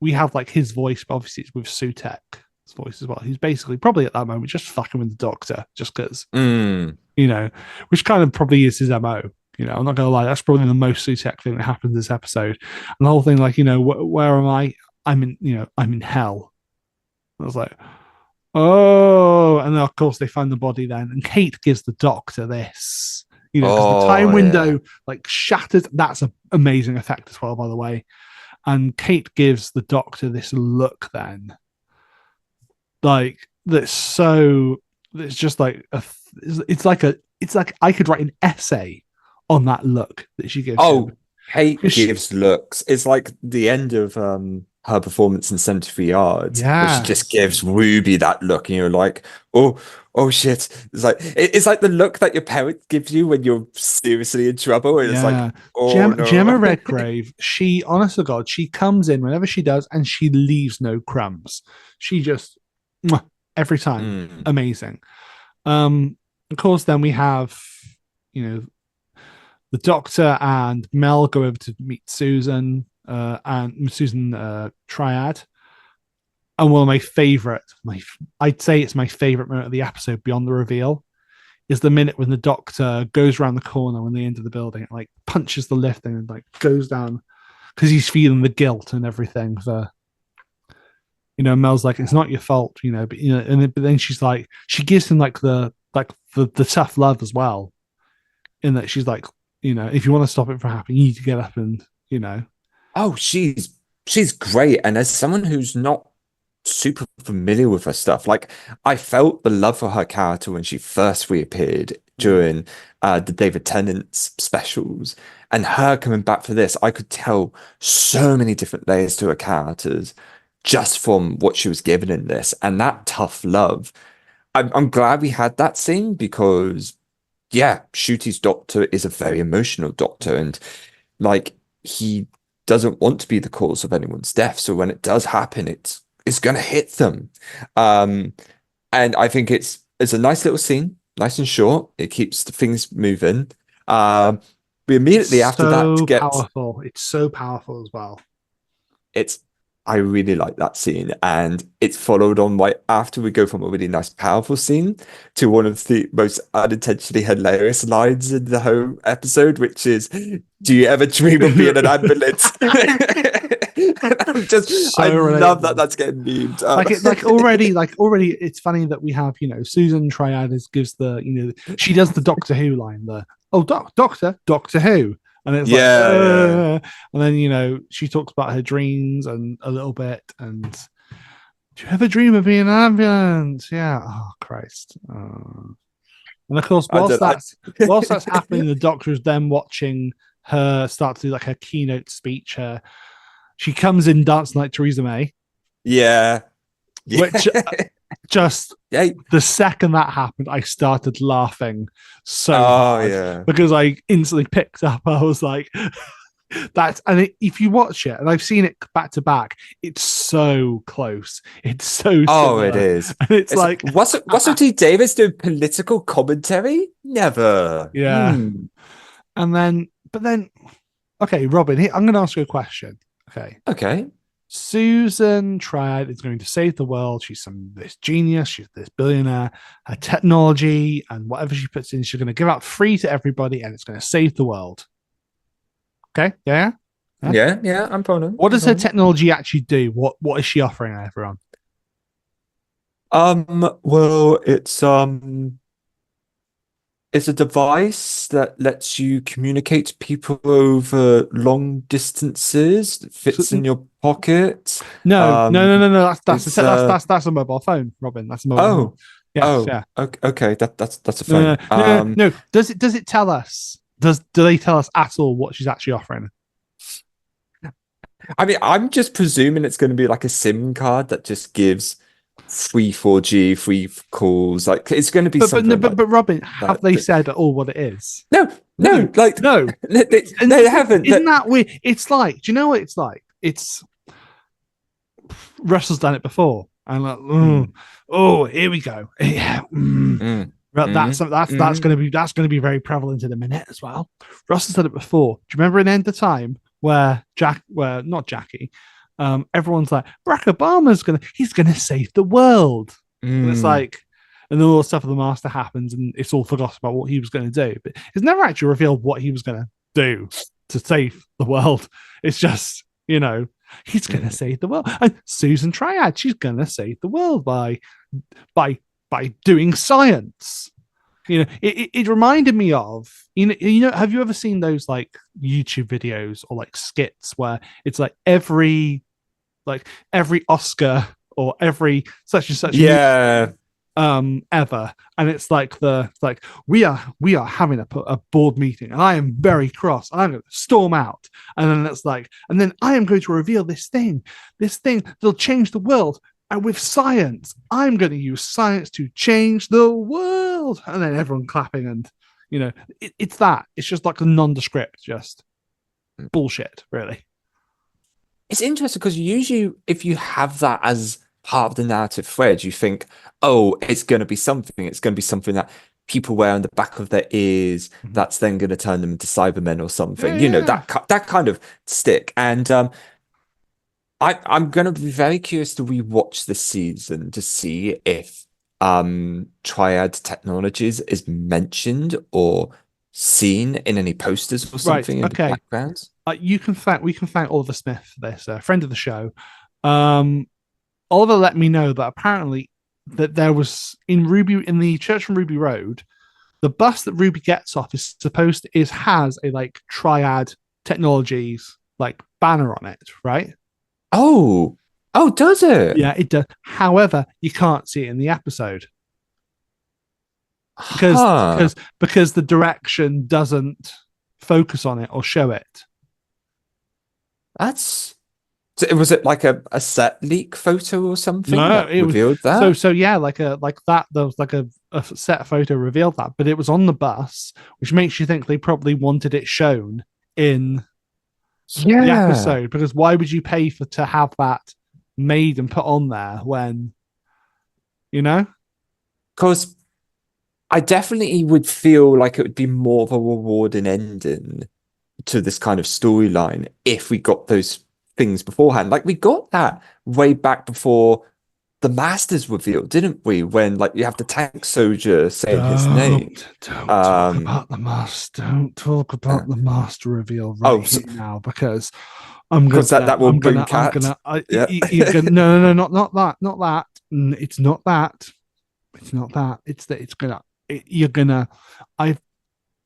we have like his voice, but obviously it's with Sutek's voice as well. He's basically probably at that moment just fucking with the Doctor, just because, which kind of probably is his MO. I'm not gonna lie, that's probably the most Sutek thing that happens in this episode. And the whole thing, like, where am I? I'm in hell. I was like, oh, and then of course they find the body then, and Kate gives the Doctor this, because the time window like shatters. That's an amazing effect as well, by the way. And Kate gives the Doctor this look then, like it's just like it's like I could write an essay on that look that she gives. Kate gives looks. It's like the end of her performance in 73 Yards, where she just gives Ruby that look, and you're like, oh shit. It's like the look that your parents give you when you're seriously in trouble, and it's like, no. Gemma Redgrave, she, honest to God, she comes in whenever she does, and she leaves no crumbs. She just every time, amazing. Of course, then we have, the Doctor and Mel go over to meet Susan, and Susan Triad. And one of my favorite, I'd say it's my favorite moment of the episode beyond the reveal, is the minute when the Doctor goes around the corner when they enter the building, and like punches the lift and like goes down because he's feeling the guilt and everything for, Mel's like, it's not your fault, but but then she's like, she gives him like the tough love as well, in that she's like, if you want to stop it from happening, you need to get up and, Oh, she's great. And as someone who's not super familiar with her stuff, like, I felt the love for her character when she first reappeared during the David Tennant specials, and her coming back for this, I could tell so many different layers to her characters just from what she was given in this. And that tough love, I'm glad we had that scene, because Ncuti's Doctor is a very emotional Doctor, and like, he doesn't want to be the cause of anyone's death. So when it does happen, it's going to hit them. And I think it's a nice little scene, nice and short. It keeps the things moving. We immediately after that get powerful. It's so powerful as well. I really like that scene, and it's followed on right after we go from a really nice, powerful scene to one of the most unintentionally hilarious lines in the whole episode, which is, "Do you ever dream of being an ambulance?" I love that that's getting memed. Already, it's funny that we have, Susan Triadis gives the, she does the Doctor Who line, Doctor Who. And it's and then, she talks about her dreams and a little bit. And do you ever dream of being an ambulance? Yeah. Oh, Christ. And of course, whilst that's happening, the Doctor is then watching her start to do like her keynote speech. She comes in dancing like Theresa May. Yeah. Which just the second that happened, I started laughing so hard because I instantly picked up. I was like, if you watch it, and I've seen it back to back, it's so close. It's so similar. It is. And it's like, Russell T Davies doing political commentary? Never. Yeah. But then, okay, Robin, I'm going to ask you a question. Okay. Susan Triad is going to save the world. She's this genius. She's this billionaire. Her technology and whatever she puts in, she's going to give out free to everybody, and it's going to save the world. Okay? Yeah. I'm following. What does her technology actually do? What is she offering everyone? Well, it's a device that lets you communicate to people over long distances. That fits in your pocket. No. That's a mobile phone, Robin. That's a mobile phone. Yeah. Okay. That's a phone. No. Does it tell us? Do they tell us at all what she's actually offering? I mean, I'm just presuming it's going to be like a SIM card that just gives free 4G, free calls. Like it's going to be But something like but Robin, have that. they said at all what it is? No, No, no, like no. they haven't. Isn't that weird? It's like, do you know what it's like? It's Russell's done it before. I'm like, oh, here we go. Yeah. Mm, That's gonna be very prevalent in a minute as well. Russell's done it before. Do you remember in End of Time where not Jackie, everyone's like, Barack Obama's he's gonna save the world. And it's like, and then all the stuff of the master happens and it's all forgotten about what he was going to do. But it's never actually revealed what he was going to do to save the world. It's just, he's going to save the world. And Susan Triad, she's going to save the world by doing science. It reminded me of, have you ever seen those like YouTube videos or like skits where it's like every Oscar or every such and such movie, ever, and it's like we are having a board meeting and I am very cross and I'm going to storm out, and then it's like, and then I am going to reveal this thing that'll change the world, and with science I'm going to use science to change the world, and then everyone clapping, and it's just like a nondescript, just bullshit, really. It's interesting because usually if you have that as part of the narrative thread, you think, oh, it's going to be something. It's going to be something that people wear on the back of their ears. That's then going to turn them into Cybermen or something. Yeah. That kind of stick. And I'm going to be very curious to rewatch this season to see if Triad Technologies is mentioned or seen in any posters or something in the backgrounds. We can thank Oliver Smith for this, friend of the show. Oliver let me know that apparently that there was in the church from Ruby Road, the bus that Ruby gets off has a like Triad Technologies like banner on it, right? Oh, does it? Yeah, it does. However, you can't see it in the episode because the direction doesn't focus on it or show it. Was it like a set leak photo or something? No, it revealed that. So yeah, like that. There was like a set photo revealed that, but it was on the bus, which makes you think they probably wanted it shown in the episode. Because why would you pay to have that made and put on there when, Because I definitely would feel like it would be more of a rewarding ending to this kind of storyline if we got those things beforehand. Like we got that way back before the Masters revealed, didn't we? When like you have the tank soldier saying his name. Don't talk about the Master. Don't talk about the Master reveal here now, because I'm gonna that will bring no, not that. It's not that. It's not that.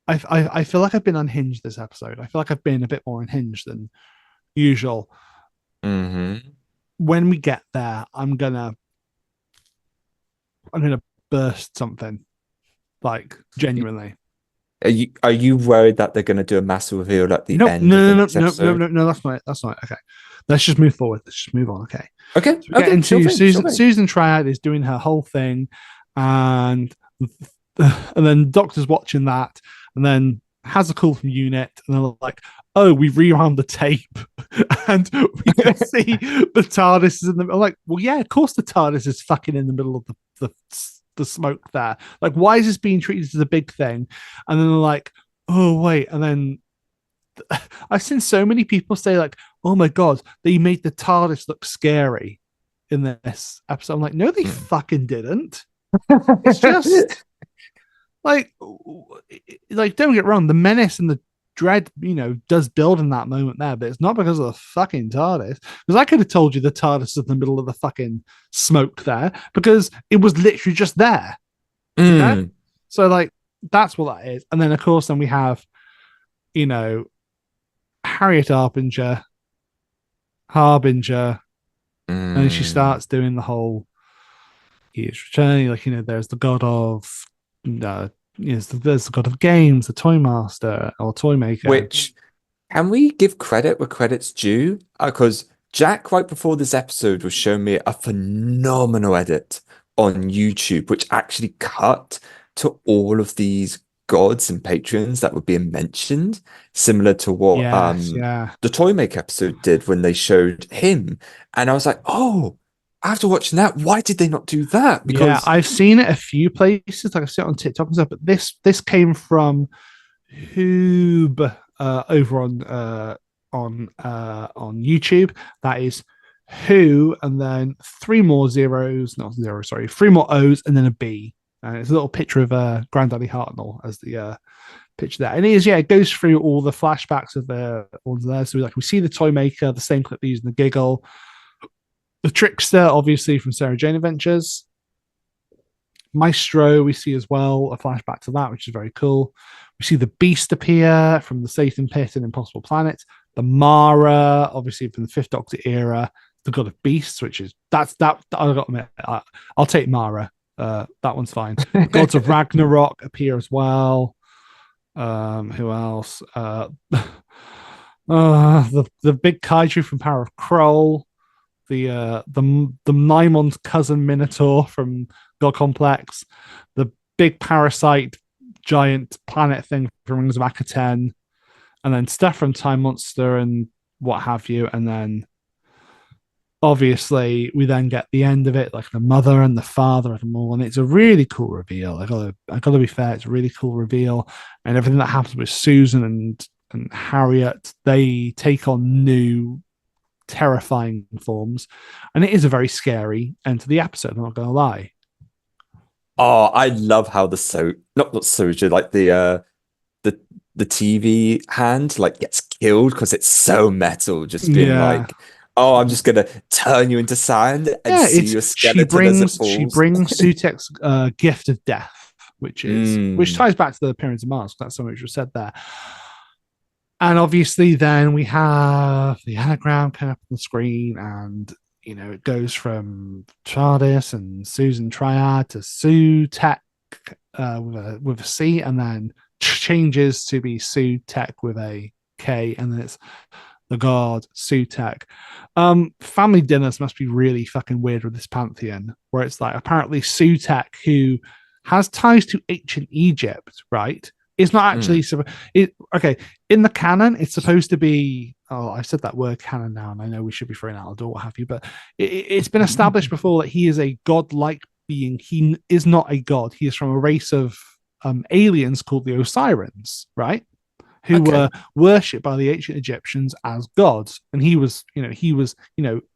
I feel like I've been unhinged this episode. I feel like I've been a bit more unhinged than usual. When we get there, I'm gonna burst something, like genuinely. Are you worried that they're gonna do a massive reveal at the end? No, that's not it. That's not it. Okay, let's just move forward. Let's just move on. Okay. Susan Triad is doing her whole thing, and then Doctor's watching that, and then has a call from Unit, and they're like, oh, we rewound the tape and we can see the TARDIS is in the middle. Like, well, yeah, of course the TARDIS is fucking in the middle of the smoke there. Like, why is this being treated as a big thing? And then they're like, oh, wait. And then I've seen so many people say, like, oh my God, they made the TARDIS look scary in this episode. I'm like, no, they fucking didn't. It's just like, don't get wrong, the menace and the dread, does build in that moment there, but it's not because of the fucking TARDIS. Because I could have told you the TARDIS is in the middle of the fucking smoke there because it was literally just there. So like that's what that is. And then of course we have, Harriet Harbinger, and she starts doing the whole he is returning, like there's the god of there's the god of games, the toy master or toy maker, which Can we give credit where credit's due? Because Jack, right before this episode, was showing me a phenomenal edit on YouTube, which actually cut to all of these gods and patrons that were being mentioned, similar to what Yes, yeah. the Toy Make episode did when they showed him. And I was like, oh, after watching that, why did they not do that? Yeah, Because I've seen it a few places, like I've seen it on TikTok and stuff, but this came from Hoob over on YouTube. That is Who, and then three more zeros, not zero, sorry, three more O's, and then a B. And it's a little picture of Granddaddy Hartnell as the picture there. And it is, yeah, it goes through all the flashbacks of the ones there. So we see the toy maker, the same clip using the giggle, the trickster, obviously from Sarah Jane Adventures. Maestro, we see as well a flashback to that, which is very cool. We see the Beast appear from the Satan Pit and Impossible Planet. The Mara, obviously from the Fifth Doctor era. The God of Beasts, which is that I got to admit, I'll take Mara. That one's fine. The Gods of Ragnarok appear as well. Who else? The big kaiju from Power of Kroll. The Naimon's cousin Minotaur from God Complex, the big parasite giant planet thing from Rings of Akaten, and then stuff from Time Monster and what have you. And then obviously we then get the end of it, like the mother and the father of them all, and it's a really cool reveal. I gotta be fair, it's a really cool reveal, and everything that happens with Susan and Harriet, they take on new terrifying forms, and it is a very scary end to the episode, I'm not gonna lie. oh, I love how the not Soja, like the TV hand like gets killed because it's so metal, just being Yeah. like, oh, I'm just gonna turn you into sand and Yeah, see it's your skeleton as it she falls. brings Sutek's gift of death, which Mm. ties back to the Pyramids of Mars. That's something which was said there. And obviously, then we have the anagram coming up on the screen, and it goes from TARDIS and Susan Triad to Sutek with a C, and then changes to be Sutek with a K, and then it's the god Sutek. Family dinners must be really fucking weird with this pantheon, where it's like apparently Sutek, who has ties to ancient Egypt, right? It's not actually okay. In the canon, it's supposed to be. Oh, I said that word canon now, and I know we should be throwing out the door, what have you. But it's been established before that he is a godlike being. He is not a god. He is from a race of aliens called the Osirians, right? Who were worshipped by the ancient Egyptians as gods. And he was,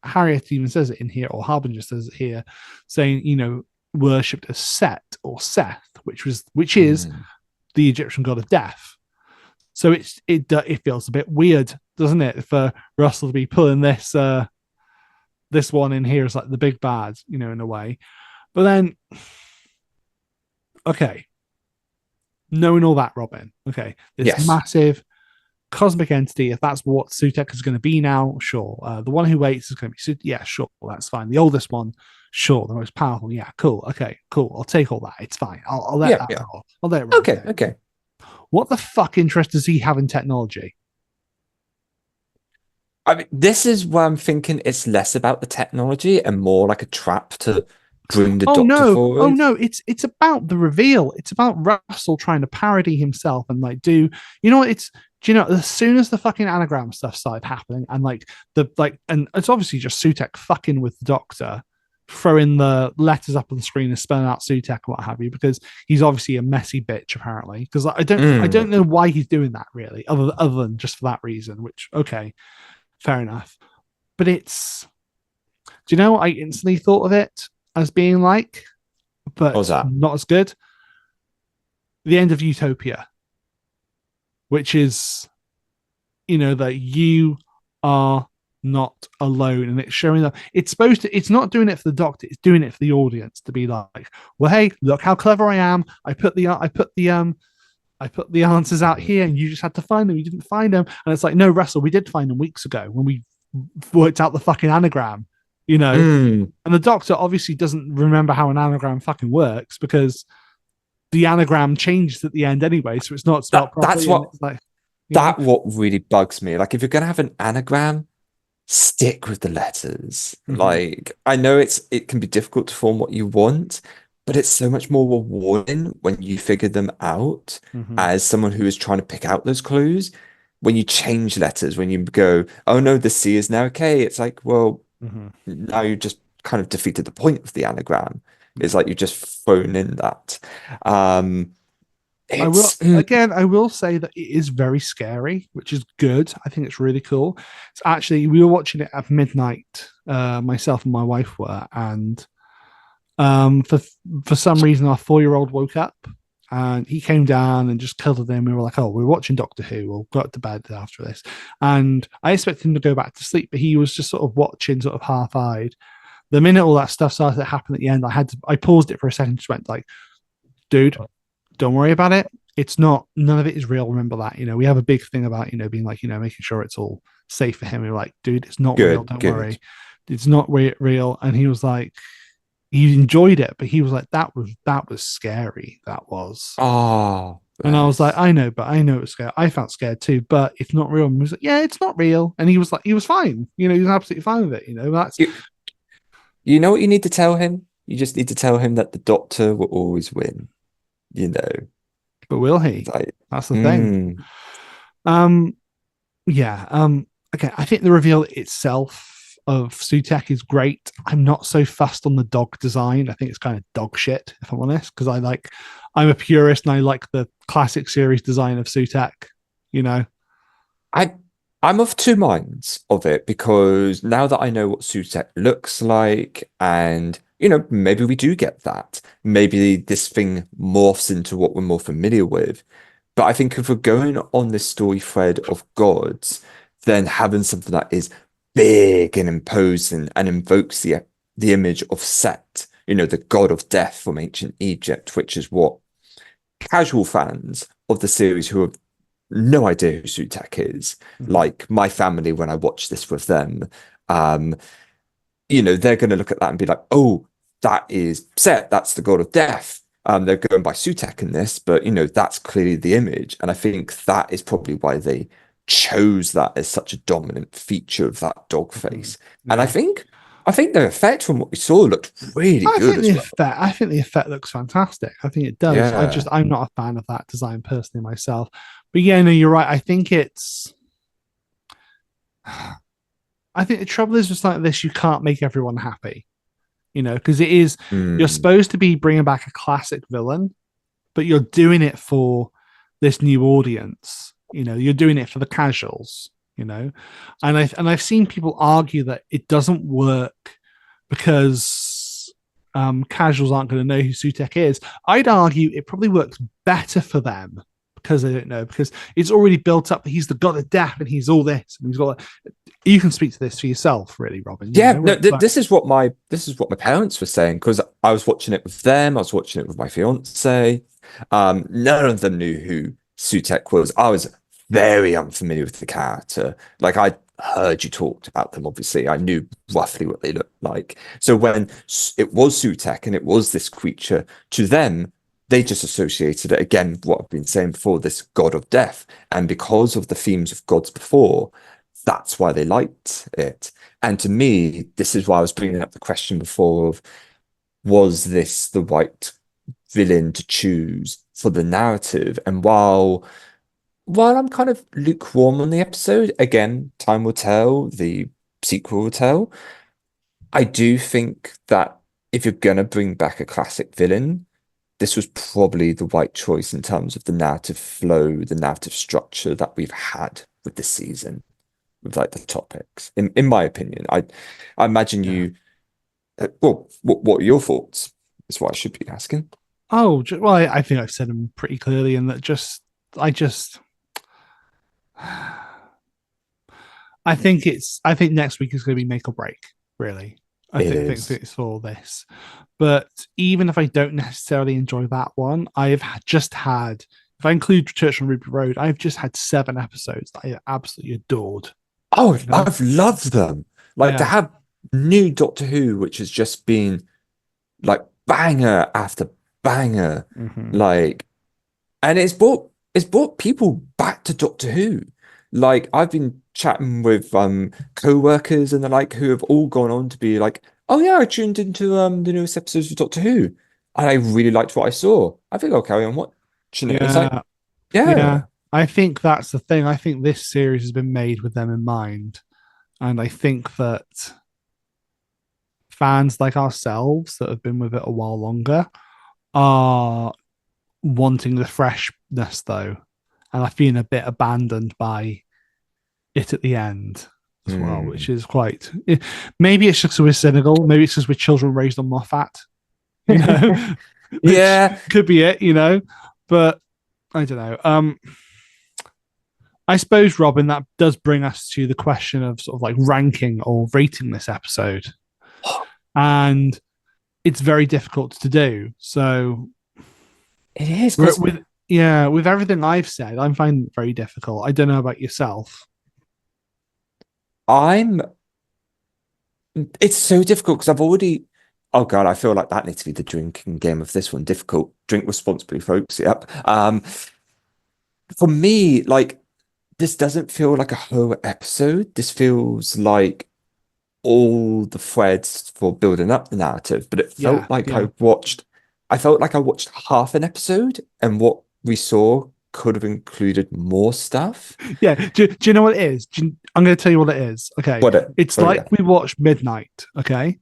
Harriet even says it in here, or Harbinger says it here, saying, worshipped as Set or Seth, which is the Egyptian god of death. So it feels a bit weird, doesn't it, for Russell to be pulling this one in here as like the big bad, in a way. But then, okay, knowing all that, Robin, okay, this massive cosmic entity, if that's what Sutek is going to be now, sure. The one who waits is going to be yeah, sure, that's fine. The oldest one, sure. The most powerful, yeah, cool. Okay, cool. I'll take all that. It's fine. I'll let that roll. I'll let it roll. Okay. What the fuck interest does he have in technology? I mean, this is where I'm thinking it's less about the technology and more like a trap to bring the Doctor forward. Oh no, it's about the reveal. It's about Russell trying to parody himself and like do as soon as the fucking anagram stuff started happening and and it's obviously just Sutek fucking with the Doctor, throwing the letters up on the screen and spelling out Sutek and what have you, because he's obviously a messy bitch apparently. Because I don't know why he's doing that really, other than just for that reason. Which okay, fair enough. But it's, do you know what I instantly thought of it as being like, but not as good? The end of Utopia, which is, that you are not alone, and it's showing that it's not doing it for the Doctor, it's doing it for the audience to be like, well, hey, look how clever I am. I put the answers out here, and you just had to find them. You didn't find them, and it's like, no, Russell, we did find them weeks ago when we worked out the fucking anagram. And the Doctor obviously doesn't remember how an anagram fucking works because the anagram changes at the end anyway, so it's not spelled properly. That what really bugs me. Like, if you're gonna have an anagram, stick with the letters. Mhm. Like, I know it can be difficult to form what you want, but it's so much more rewarding when you figure them out Mhm. as someone who is trying to pick out those clues. When you change letters, when you go, oh no, the C is now a K, it's like, well, Mhm. now you just kind of defeated the point of the anagram. It's Yeah. like you just thrown in that. Um, it's I will say that it is very scary, which is good. I think it's really cool. It's actually, we were watching it at midnight, myself and my wife were, and for some reason our 4-year-old woke up and he came down and just cuddled him. We were like, oh, we're watching Doctor Who, we'll go up to bed after this. And I expected him to go back to sleep, but he was just sort of watching, sort of half-eyed. The minute all that stuff started to happen at the end, I paused it for a second, just went like, dude, don't worry about it. It's not, none of it is real. Remember that, we have a big thing about, being like, making sure it's all safe for him. We were like, dude, it's not real. Don't good. worry. It's not real. And he was like, he enjoyed it, but he was like, that was scary. That was. Oh, And I was like, I know, but I know it's scary. I felt scared too, but it's not real. And he was like, yeah, it's not real. And he was like, he was fine. He was absolutely fine with it. That's. You know what you need to tell him? You just need to tell him that the Doctor will always win. You know. But will he? Like, That's the thing. Yeah. Okay. I think the reveal itself of Sutek is great. I'm not so fussed on the dog design. I think it's kind of dog shit, if I'm honest, because I'm a purist and I like the classic series design of Sutek. I'm of two minds of it, because now that I know what Sutek looks like, and maybe we do get that. Maybe this thing morphs into what we're more familiar with. But I think if we're going on this story thread of gods, then having something that is big and imposing and invokes the image of Set, the god of death from ancient Egypt, which is what casual fans of the series who have no idea who Sutek is, like my family, when I watch this with them, they're going to look at that and be like, oh, that is Set, that's the god of death. They're going by Sutek in this, but that's clearly the image. And I think that is probably why they chose that as such a dominant feature of that dog face. Yeah. And I think the effect from what we saw looked really good as well. I think the effect looks fantastic. I think it does. Yeah. I'm not a fan of that design personally myself. But yeah, no, you're right. I think the trouble is with like this, you can't make everyone happy, because it is, you're supposed to be bringing back a classic villain, but you're doing it for this new audience. You're doing it for the casuals. And I've seen people argue that it doesn't work because casuals aren't going to know who Sutek is. I'd argue it probably works better for them because they don't know, because it's already built up that he's the god of death and he's all this and he's got. You can speak to this for yourself, really, Robin. This is what my parents were saying, because I was watching it with them. I was watching it with my fiance. None of them knew who Sutek was. I was very unfamiliar with the character. Like, I heard you talked about them. Obviously, I knew roughly what they looked like. So when it was Sutek and it was this creature, to them, they just associated it, again, what I've been saying before, this god of death. And because of the themes of gods before, that's why they liked it. And to me, this is why I was bringing up the question before of, was this the right villain to choose for the narrative? And while I'm kind of lukewarm on the episode, again, time will tell, the sequel will tell, I do think that if you're going to bring back a classic villain, this was probably the right choice in terms of the narrative flow, the narrative structure that we've had with this season, with like the topics. In my opinion, I imagine you. Well, what are your thoughts? Is what I should be asking. Oh, well, I think I've said them pretty clearly, and that I think next week is going to be make or break. Really, I think it's for this. But even if I don't necessarily enjoy that one, I've just had, if I include Church on Ruby Road, I've just had 7 episodes that I absolutely adored. Oh, I've loved them. Like, to have new Doctor Who, which has just been like banger after banger, like, and it's brought it's brought people back to Doctor Who. Like I've been chatting with co-workers and the like who have all gone on to be like, oh yeah, I tuned into the newest episodes of Doctor Who and I really liked what I saw. I think I'll carry on watching it. It's like, Yeah, yeah. yeah. I think that's the thing. I think this series has been made with them in mind, and I think that fans like ourselves that have been with it a while longer are wanting the freshness though, and I feel a bit abandoned by it at the end as well, which is quite. Maybe it's just we're cynical. Maybe it's just we're children raised on Moffat, you know, which Yeah. could be it, you know. But I don't know. I suppose, Robin, that does bring us to the question of sort of like ranking or rating this episode, and it's very difficult to do. So It is with everything I've said, I'm finding it very difficult. I don't know about yourself. I'm it's so difficult because I've already oh god, I feel like that needs to be the drinking game of this one. Difficult. Drink responsibly, folks. Yep. For me, like this doesn't feel like a whole episode. This feels like all the threads for building up the narrative, but it felt like I felt like I watched half an episode and what we saw could have included more stuff. Yeah. Do you know what it is? I'm going to tell you what it is. Okay. It's like we watched Midnight. Okay.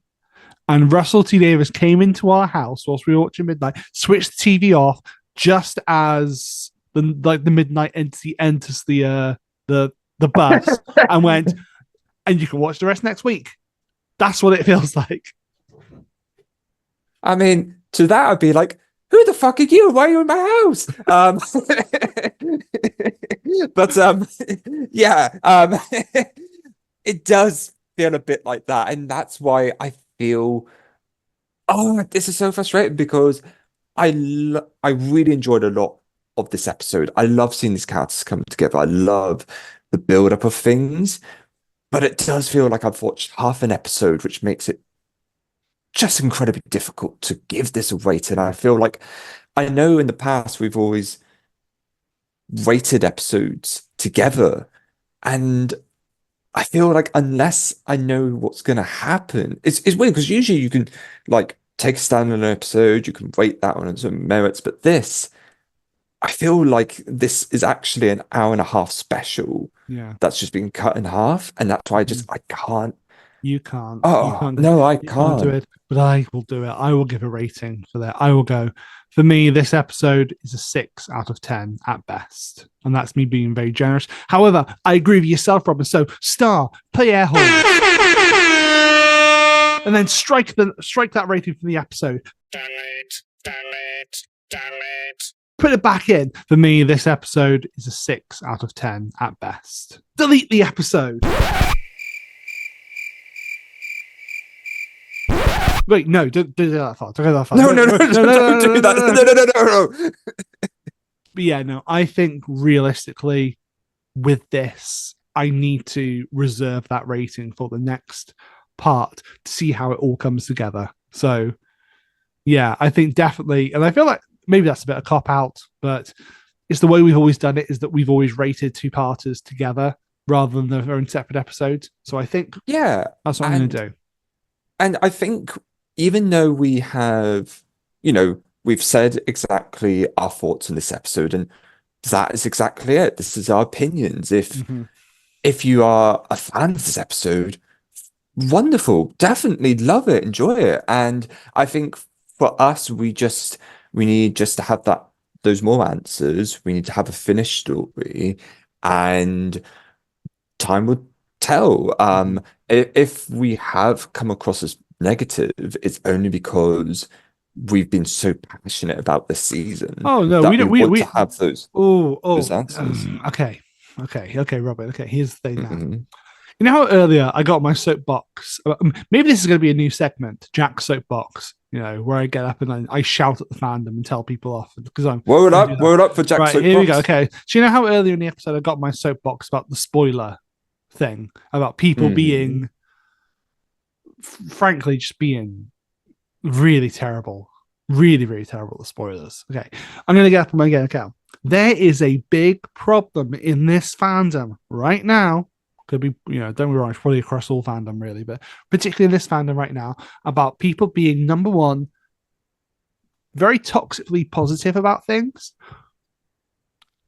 And Russell T Davies came into our house whilst we were watching Midnight, switched the TV off just as the Midnight entity enters the bus and went, and you can watch the rest next week. That's what it feels like. I mean, to that I'd be like, who the fuck are you? Why are you in my house? But it does feel a bit like that, and that's why I feel this is so frustrating because I really enjoyed a lot of this episode. I love seeing these characters come together. I love the build up of things, but it does feel like I've watched half an episode, which makes it just incredibly difficult to give this a rate. And I feel like I know in the past we've always rated episodes together, and I feel like unless I know what's going to happen, it's weird because usually you can like take a stand on an episode, you can rate that on its own merits, but this, I feel like this is actually an hour and a half special. Yeah, that's just been cut in half, and that's why I can't. You can't. Oh you can't no, I you can't do it. But I will do it. I will give a rating for that. I will go. For me, this episode is a 6 out of 10 at best, and that's me being very generous. However, I agree with yourself, Robin. So, Star, play air horn, and then strike that rating from the episode. Damn it. Put it back in. For me, this episode is a 6 out of 10 at best. Delete the episode. Wait, no, don't do that far. Don't go that far. No, don't do that. No. But yeah, no, I think realistically, with this, I need to reserve that rating for the next part to see how it all comes together. So, yeah, I think definitely, and I feel like maybe that's a bit of cop out, but it's the way we've always done it. Is that we've always rated two-parters together rather than their own separate episodes. So I think, that's what I'm going to do. And I think even though we have, we've said exactly our thoughts on this episode, and that is exactly it. This is our opinions. If you are a fan of this episode, wonderful, definitely love it, enjoy it. And I think for us, we need just to have those more answers. We need to have a finished story, and time will tell. If we have come across as negative, it's only because we've been so passionate about this season. Oh no, we don't. We want to have those. Those answers. Okay, Robert. Okay, here's the thing now. You know how earlier I got my soapbox? Maybe this is going to be a new segment, Jack's soapbox. Where I get up and I shout at the fandom and tell people off because I'm word up for Jack's soapbox. Here we go. Okay, so you know how earlier in the episode I got my soapbox about the spoiler thing about people being, frankly, just being really terrible, really, really terrible. The spoilers. Okay, I'm going to get up on my again. Okay, There is a big problem in this fandom right now. Could be, don't get me wrong, it's probably across all fandom really, but particularly in this fandom right now, about people being, number one, very toxically positive about things,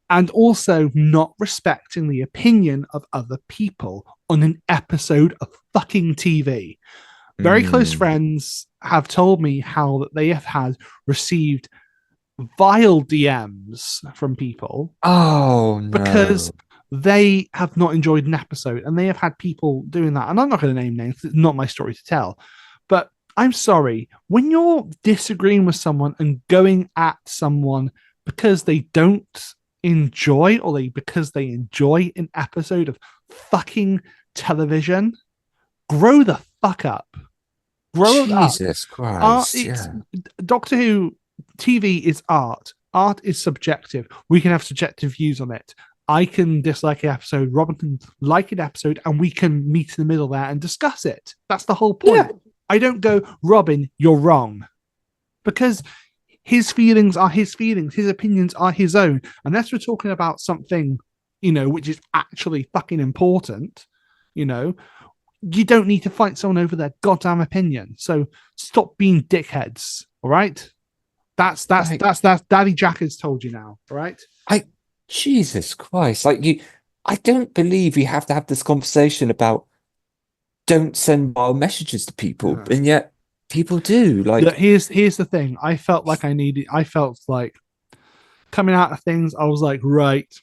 and also not respecting the opinion of other people on an episode of fucking TV. Very close friends have told me how that they have received vile DMs from people Oh because no. they have not enjoyed an episode, and they have had people doing that. And I'm not going to name names, it's not my story to tell. But I'm sorry, when you're disagreeing with someone and going at someone because they don't enjoy, or because they enjoy an episode of fucking television, grow the fuck up. Grow up. Jesus Christ. It's Yeah. Doctor Who TV is art. Art is subjective. We can have subjective views on it. I can dislike an episode, Robin can like an episode, and we can meet in the middle there and discuss it. That's the whole point. Yeah. I don't go, Robin, you're wrong. Because his feelings are his feelings, his opinions are his own. Unless we're talking about something, which is actually fucking important, you don't need to fight someone over their goddamn opinion. So stop being dickheads, all right? That's Daddy Jack has told you now, all right? Jesus Christ. I don't believe we have to have this conversation about don't send wild messages to people, Yeah. and yet people do. Here's the thing. I felt like coming out of things, I was like, right.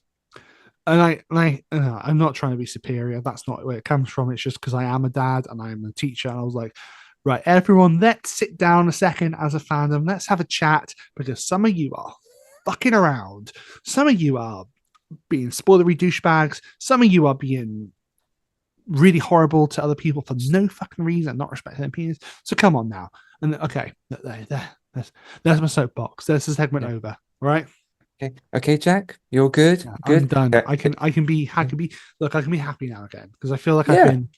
And I'm not trying to be superior. That's not where it comes from. It's just because I am a dad and I am a teacher. And I was like, right, everyone, let's sit down a second as a fandom. Let's have a chat, because some of you are fucking around. Some of you are being spoilery douchebags. Some of you are being really horrible to other people for no fucking reason, not respecting their opinions. So come on now. And okay, there's my soapbox. There's the segment over. Right? Okay, Jack, you're good. Yeah, Good. I'm done. Yeah. I can be look. I can be happy now again, because I feel like Yeah. I've been.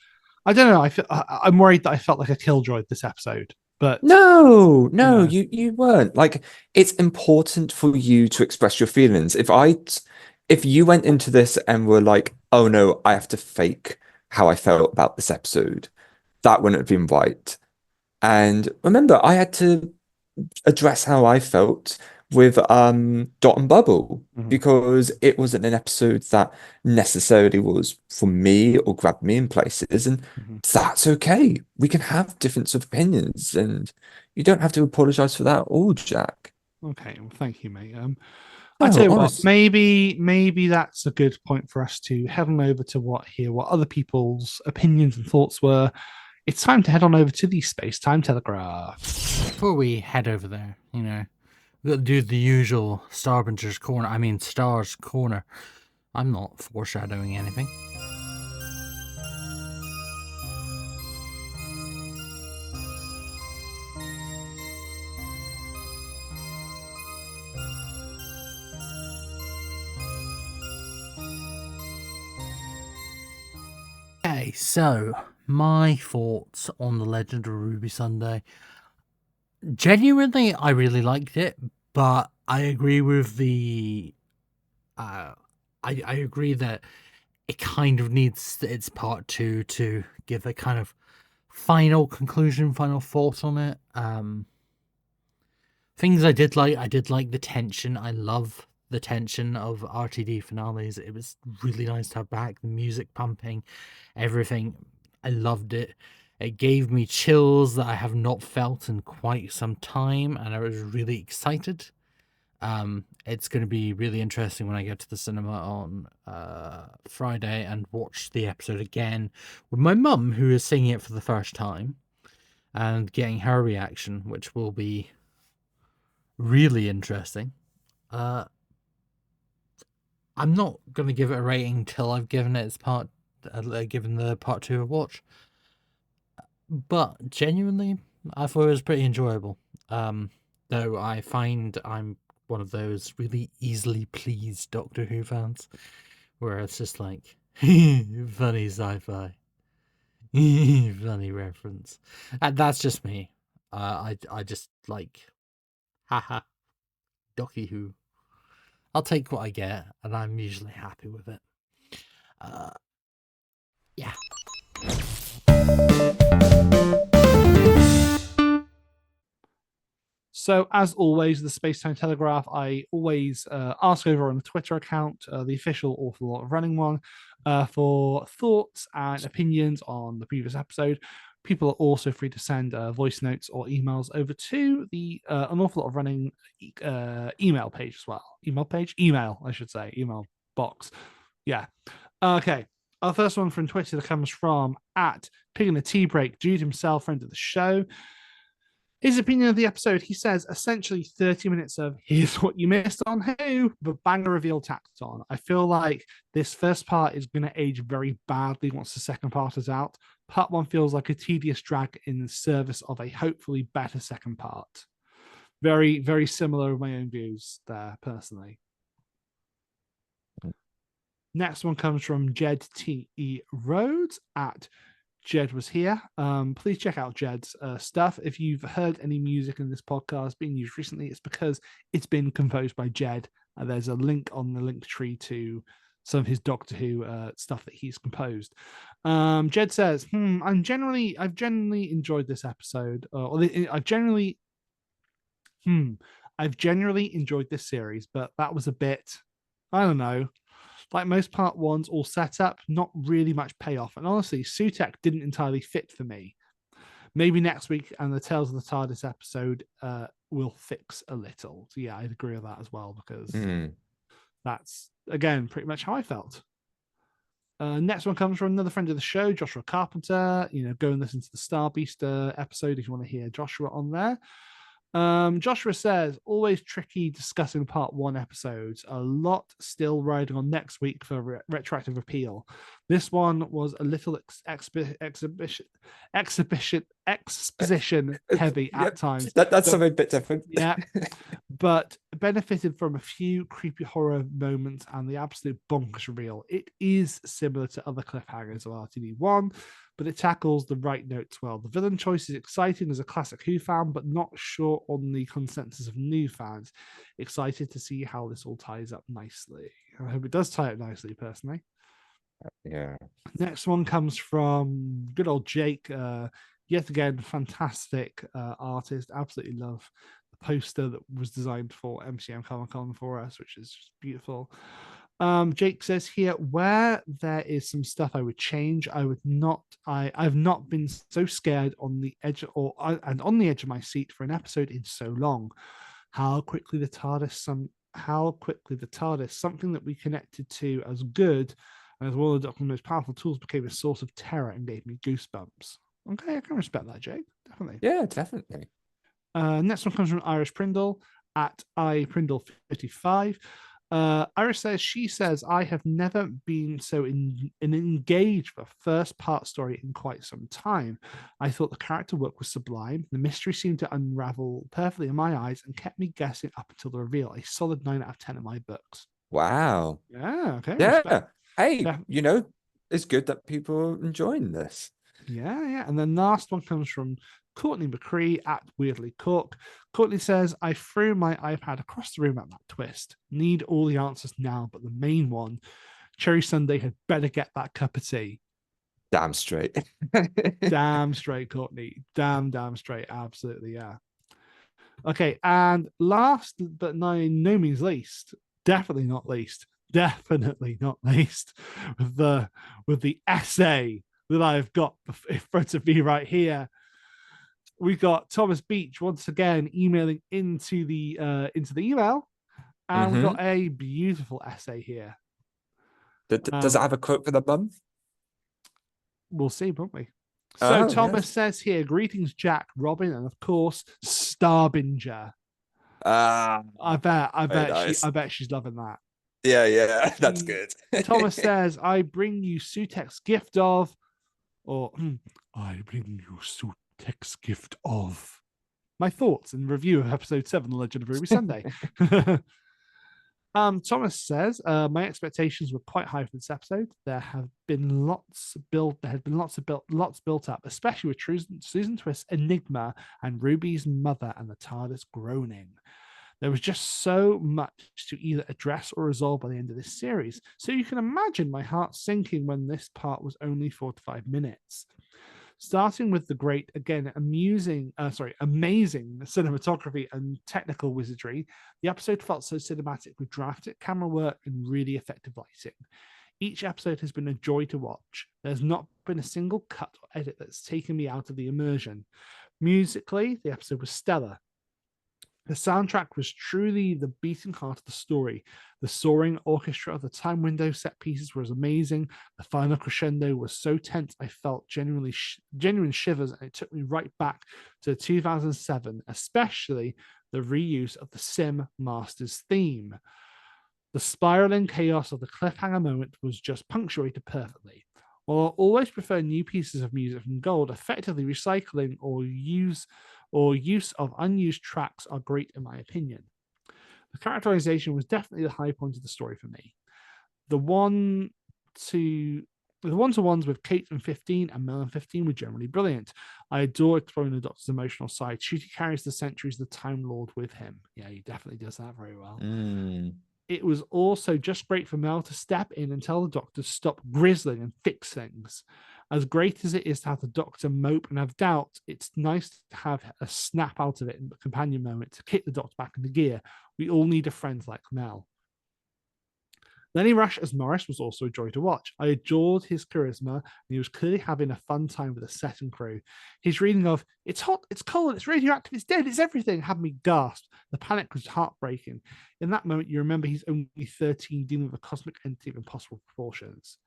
I don't know. I'm worried that I felt like a killjoy this episode, but No, you weren't. It's important for you to express your feelings. If you went into this and were like, oh no, I have to fake how I felt about this episode, that wouldn't have been right. And remember, I had to address how I felt with Dot and Bubble, because it wasn't an episode that necessarily was for me or grabbed me in places, and that's okay. We can have difference of opinions, and you don't have to apologize for that at all, Jack. Okay, well, thank you, mate. I tell you what, maybe that's a good point for us to head on over to what other people's opinions and thoughts were. It's time to head on over to the Space Time Telegraph. Before we head over there, we've got to do the usual Starbinger's corner. I mean, Star's corner. I'm not foreshadowing anything. Okay, so my thoughts on The Legend of Ruby Sunday. Genuinely, I really liked it, but I agree with the. I agree that it kind of needs its part 2 to give a kind of final conclusion, final thought on it. Things I did like the tension. I love the tension of RTD finales. It was really nice to have back the music pumping, everything. I loved it. It gave me chills that I have not felt in quite some time, and I was really excited. It's going to be really interesting when I go to the cinema on Friday and watch the episode again with my mum, who is seeing it for the first time, and getting her reaction, which will be really interesting. I'm not going to give it a rating till I've given it its part, given the part 2 a watch. But genuinely, I thought it was pretty enjoyable. Though I find I'm one of those really easily pleased Doctor Who fans, where it's just like, funny sci-fi, funny reference. And that's just me. I just like, haha, Doctor Who. I'll take what I get, and I'm usually happy with it. Yeah. So, as always, the Space Time Telegraph, I always ask over on the Twitter account, the official Awful Lot of Running one, for thoughts and opinions on the previous episode. People are also free to send voice notes or emails over to the An Awful Lot of Running email page as well. Email, I should say. Email box. Yeah. Okay. Our first one from Twitter comes from at Pig in the Tea Break, Jude himself, friend of the show. His opinion of the episode, he says, essentially 30 minutes of here's what you missed on Who, but banger reveal tacked on. I feel like this first part is going to age very badly once the second part is out. Part one feels like a tedious drag in the service of a hopefully better second part. Very, very similar of my own views there, personally. Next one comes from Jed T. Rhodes at Jed was here. Please check out Jed's stuff. If you've heard any music in this podcast being used recently, it's because it's been composed by Jed. There's a link on the link tree to some of his Doctor Who stuff that he's composed. Jed says, I've generally enjoyed this episode. I've generally enjoyed this series, but that was a bit, I don't know. Like most part ones, all set up, not really much payoff. And honestly, Sutek didn't entirely fit for me. Maybe next week and the Tales of the TARDIS episode will fix a little. So yeah, I'd agree with that as well, because that's, again, pretty much how I felt. Next one comes from another friend of the show, Joshua Carpenter. Go and listen to the Star Beast episode if you want to hear Joshua on there. Joshua says, always tricky discussing part one episodes. A lot still riding on next week for retroactive appeal. This one was a little exposition heavy at times. That's something a bit different. Yeah, but benefited from a few creepy horror moments and the absolute bonkers reveal. It is similar to other cliffhangers of RTD1, but it tackles the right notes well. The villain choice is exciting as a classic Who fan, but not sure on the consensus of new fans. Excited to see how this all ties up nicely. I hope it does tie up nicely, personally. Yeah. Next one comes from good old Jake. Yet again, fantastic artist. Absolutely love the poster that was designed for MCM Comic Con for us, which is just beautiful. Jake says here, where there is some stuff I would change, I've not been so scared on the edge and on the edge of my seat for an episode in so long. How quickly the TARDIS, something that we connected to as good and as one of the Doctor's most powerful tools, became a source of terror and gave me goosebumps. Okay, I can respect that, Jake. Definitely. Yeah, definitely. Next one comes from Irish Prindle at iPrindle55. Iris says, she says, I have never been so engaged with a first part story in quite some time. I thought the character work was sublime. The mystery seemed to unravel perfectly in my eyes and kept me guessing up until the reveal. A solid 9 out of 10 in my books. Wow. Yeah, okay. Yeah. Respect. Hey, it's good that people are enjoying this. Yeah. And then the last one comes from Courtney McCree at Weirdly Cook. Courtney says, I threw my iPad across the room at that twist. Need all the answers now, but the main one, Cherry Sunday had better get that cup of tea. Damn straight. Damn straight, Courtney. Damn straight. Absolutely, yeah. Okay, and last but no means least, definitely not least, with the essay that I've got in front of me right here. We got Thomas Beach once again emailing into the email, and we got a beautiful essay here. Does it have a quote for the month? We'll see, won't we? So Thomas says here, greetings, Jack, Robin, and of course, Starbinger. I bet she's loving that. Yeah, that's good. Thomas says, I bring you Sutek's gift of, or I bring you Sutek's gift of my thoughts and review of episode 7, The Legend of Ruby Sunday. Thomas says, my expectations were quite high for this episode. There had been lots built up, especially with Susan Twist's enigma and Ruby's mother and the TARDIS groaning. There was just so much to either address or resolve by the end of this series. So you can imagine my heart sinking when this part was only 4 to 5 minutes. Starting with the great, again, amazing cinematography and technical wizardry, the episode felt so cinematic with dramatic camera work and really effective lighting. Each episode has been a joy to watch. There's not been a single cut or edit that's taken me out of the immersion. Musically, the episode was stellar. The soundtrack was truly the beating heart of the story. The soaring orchestra of the time window set pieces was amazing. The final crescendo was so tense I felt genuine shivers, and it took me right back to 2007, especially the reuse of the Sim Masters theme. The spiraling chaos of the cliffhanger moment was just punctuated perfectly. While I always prefer new pieces of music from Gold, effectively recycling or use of unused tracks are great in my opinion. The characterization was definitely the high point of the story for me. The one-to-ones with Kate and 15 and Mel and 15 were generally brilliant. I adore exploring the Doctor's emotional side. Shooty carries the centuries of the Time Lord with him. Yeah, he definitely does that very well. It was also just great for Mel to step in and tell the Doctor to stop grizzling and fix things. As great as it is to have the Doctor mope and have doubt, it's nice to have a snap out of it in a companion moment to kick the Doctor back into gear. We all need a friend like Mel. Lenny Rush as Morris was also a joy to watch. I adored his charisma, and he was clearly having a fun time with the set and crew. His reading of "It's hot, it's cold, it's radioactive, it's dead, it's everything" had me gasp. The panic was heartbreaking. In that moment, you remember he's only 13, dealing with a cosmic entity of impossible proportions.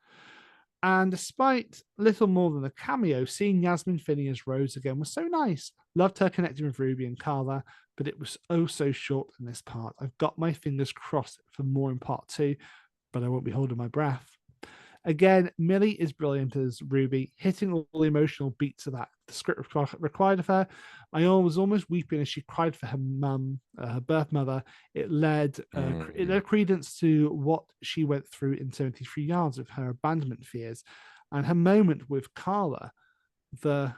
And despite little more than a cameo, seeing Yasmin Finney as Rhodes again was so nice. Loved her connecting with Ruby and Carla, but it was oh so short in this part. I've got my fingers crossed for more in part 2, but I won't be holding my breath. Again, Millie is brilliant as Ruby, hitting all the emotional beats of that the script required of her. I was almost weeping as she cried for her mum, her birth mother. It led credence to what she went through in 73 Yards with her abandonment fears. And her moment with Carla, the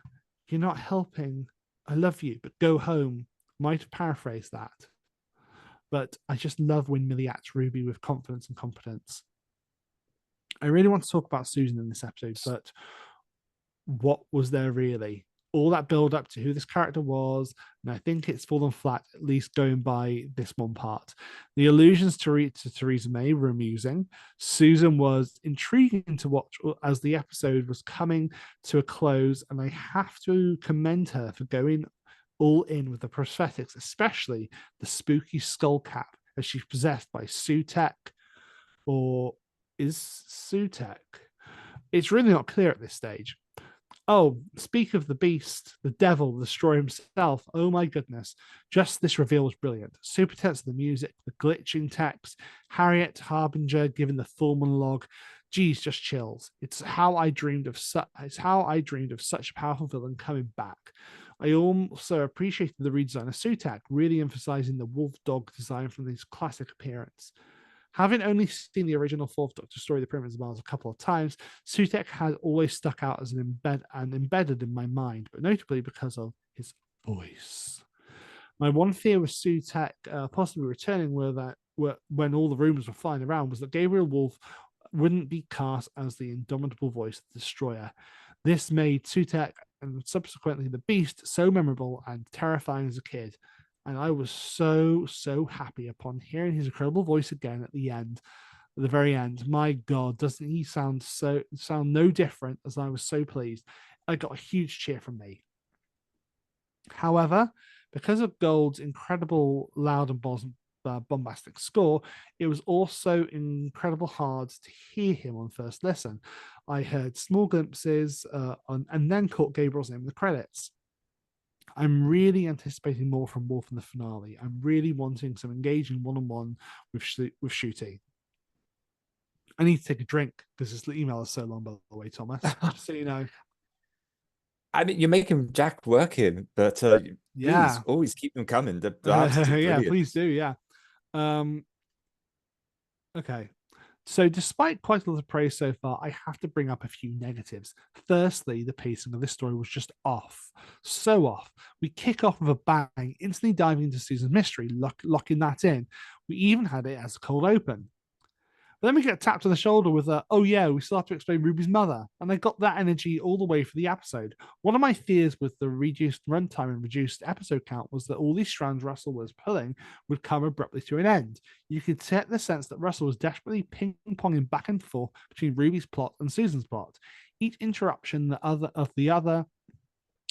"you're not helping, I love you, but go home," might have paraphrased that. But I just love when Millie acts Ruby with confidence and competence. I really want to talk about Susan in this episode, but what was there really? All that build up to who this character was, and I think it's fallen flat, at least going by this one part. The allusions to Theresa May were amusing. Susan was intriguing to watch as the episode was coming to a close, and I have to commend her for going all in with the prosthetics, especially the spooky skull cap as she's possessed by Sutek, or is Sutek? It's really not clear at this stage. Oh, speak of the beast, the devil, the destroyer himself. Oh my goodness. Just this reveal was brilliant. Super tense, the music, the glitching text, Harriet Harbinger giving the full monologue. Geez, just chills. It's how I dreamed of such a powerful villain coming back. I also appreciated the redesign of Sutak, really emphasizing the wolf dog design from his classic appearance. Having only seen the original Fourth Doctor story, The Pyramids of Mars, a couple of times, Sutek has always stuck out as embedded in my mind, but notably because of his voice. My one fear with Sutek possibly returning when all the rumors were flying around was that Gabriel Wolf wouldn't be cast as the indomitable voice of the Destroyer. This made Sutek and subsequently the Beast so memorable and terrifying as a kid. And I was so happy upon hearing his incredible voice again at the very end. My God, doesn't he sound no different? As I was so pleased. I got a huge cheer from me. However, because of Gold's incredible loud and bombastic score, it was also incredible hard to hear him on first listen. I heard small glimpses and then caught Gabriel's name in the credits. I'm really anticipating more from Wolf in the finale. I'm really wanting some engaging one-on-one with Shooty. I need to take a drink because this email is so long, by the way, Thomas. Just so you know. I mean, you're making Jack working, but yeah, please always keep them coming. The artists are yeah, brilliant. please do. Yeah. Okay. So, despite quite a lot of praise so far, I have to bring up a few negatives. Firstly, the pacing of this story was just off. So off. We kick off with a bang, instantly diving into Susan's mystery, locking that in. We even had it as a cold open. But then we get tapped on the shoulder with a, oh yeah, we still have to explain Ruby's mother. And I got that energy all the way for the episode. One of my fears with the reduced runtime and reduced episode count was that all these strands Russell was pulling would come abruptly to an end. You could get the sense that Russell was desperately ping-ponging back and forth between Ruby's plot and Susan's plot. Each interruption of the other,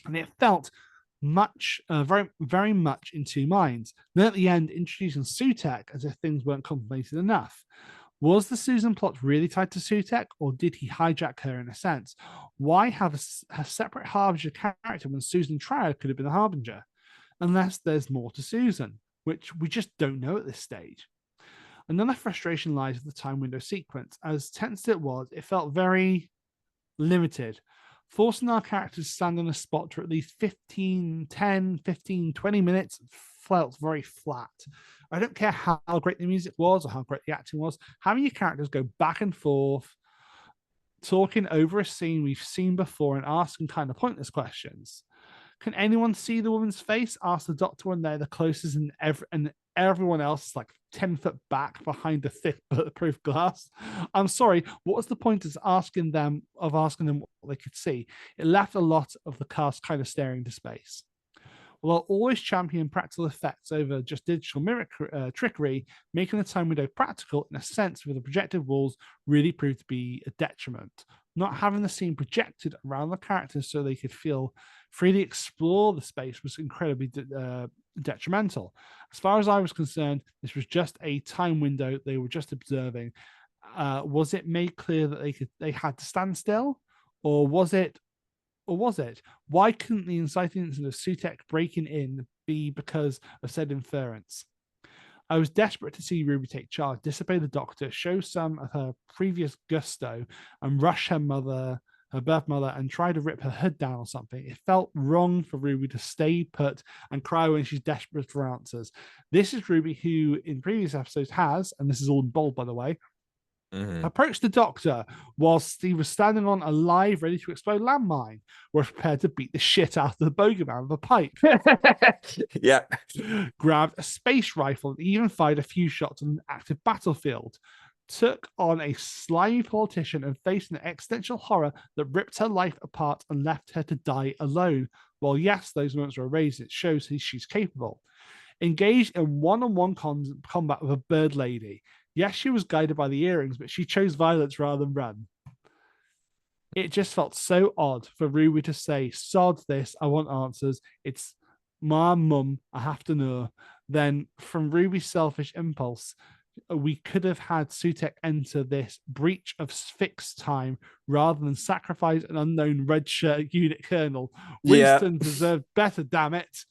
and it felt very, very much in two minds. Then at the end, introducing Sutek as if things weren't complicated enough. Was the Susan plot really tied to Sutek, or did he hijack her in a sense? Why have a separate Harbinger character when Susan Triad could have been the Harbinger? Unless there's more to Susan, which we just don't know at this stage. Another frustration lies with the time window sequence. As tense as it was, it felt very limited. Forcing our characters to stand on a spot for at least 15, 10, 15, 20 minutes felt very flat. I don't care how great the music was or how great the acting was. Having your characters go back and forth, talking over a scene we've seen before and asking kind of pointless questions. Can anyone see the woman's face? Ask the doctor when they're the closest, and everyone else is like 10 foot back behind the thick bulletproof glass. I'm sorry, what was the point of asking them what they could see? It left a lot of the cast kind of staring into space. Well, I'll always champion practical effects over just digital trickery, making the time window practical in a sense with the projected walls really proved to be a detriment. Not having the scene projected around the characters so they could feel freely explore the space was incredibly detrimental. As far as I was concerned, this was just a time window they were just observing. Was it made clear that they had to stand still, or was it? Why couldn't the inciting incident of Sutek breaking in be because of said inference? I was desperate to see Ruby take charge, disobey the doctor, show some of her previous gusto, and rush her birth mother, and try to rip her hood down or something. It felt wrong for Ruby to stay put and cry when she's desperate for answers. This is Ruby who, in previous episodes, has, and this is all in bold, by the way, approached the doctor whilst he was standing on a live, ready to explode landmine, was prepared to beat the shit out of the bogeyman with a pipe. Yeah. Grabbed a space rifle and even fired a few shots on an active battlefield. Took on a slimy politician and faced an existential horror that ripped her life apart and left her to die alone. While yes, those moments were erased, it shows she's capable. Engaged in one-on-one combat with a bird lady. Yes, she was guided by the earrings, but she chose violence rather than run. It just felt so odd for Ruby to say, sod this, I want answers. It's my mum, I have to know. Then from Ruby's selfish impulse, we could have had Sutek enter this breach of fixed time rather than sacrifice an unknown red shirt unit colonel. Winston deserved better, damn it.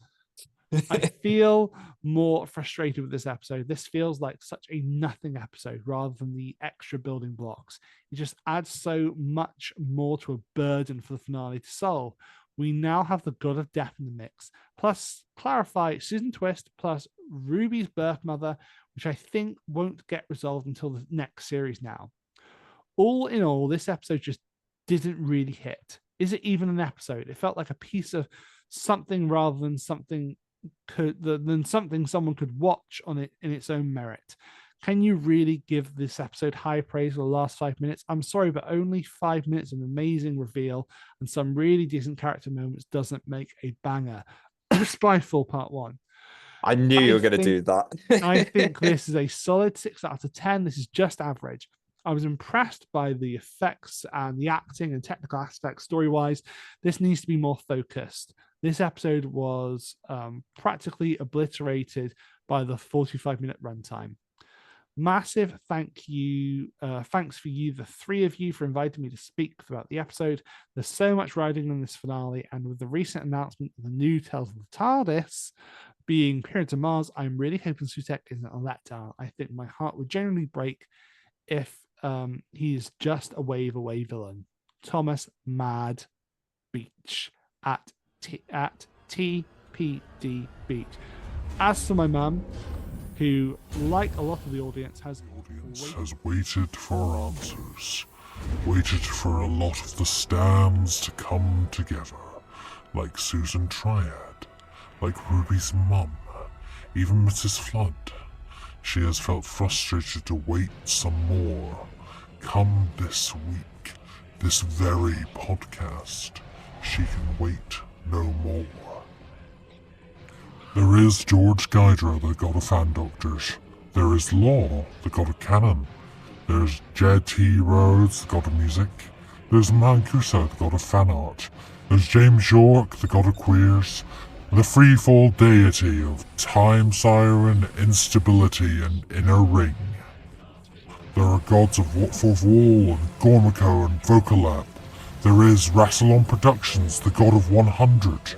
I feel more frustrated with this episode. This feels like such a nothing episode rather than the extra building blocks. It just adds so much more to a burden for the finale to solve. We now have the God of Death in the mix, plus clarify Susan Twist, plus Ruby's birth mother, which I think won't get resolved until the next series now. All in all, this episode just didn't really hit. Is it even an episode? It felt like a piece of something rather than something someone could watch on it in its own merit. Can you really give this episode high praise for the last 5 minutes? I'm sorry, but only 5 minutes of amazing reveal and some really decent character moments doesn't make a banger. Spyfall Part 1. I knew you were going to do that. I think this is a solid 6 out of 10. This is just average. I was impressed by the effects and the acting and technical aspects story-wise. This needs to be more focused. This episode was practically obliterated by the 45-minute runtime. Massive thanks for you, the three of you, for inviting me to speak throughout the episode. There's so much riding on this finale, and with the recent announcement of the new Tales of the TARDIS being Period to Mars, I'm really hoping Sutek isn't a letdown. I think my heart would genuinely break if he's just a wave away villain. Thomas Mad Beach at TPD Beach. As for my mum, who, like a lot of the audience, has waited for answers. Waited for a lot of the stands to come together. Like Susan Triad. Like Ruby's mum. Even Mrs. Flood. She has felt frustrated to wait some more. Come this week, this very podcast, she can wait no more. There is George Gydra, the god of fan doctors. There is Law, the god of canon. There's Jed T. Rhodes, the god of music. There's Mancuso, the god of fan art. There's James York, the god of queers. The freefall deity of time siren, instability, and inner ring. There are gods of Foale and Gormico and Vocalab. There is Rassilon Productions, the god of 100,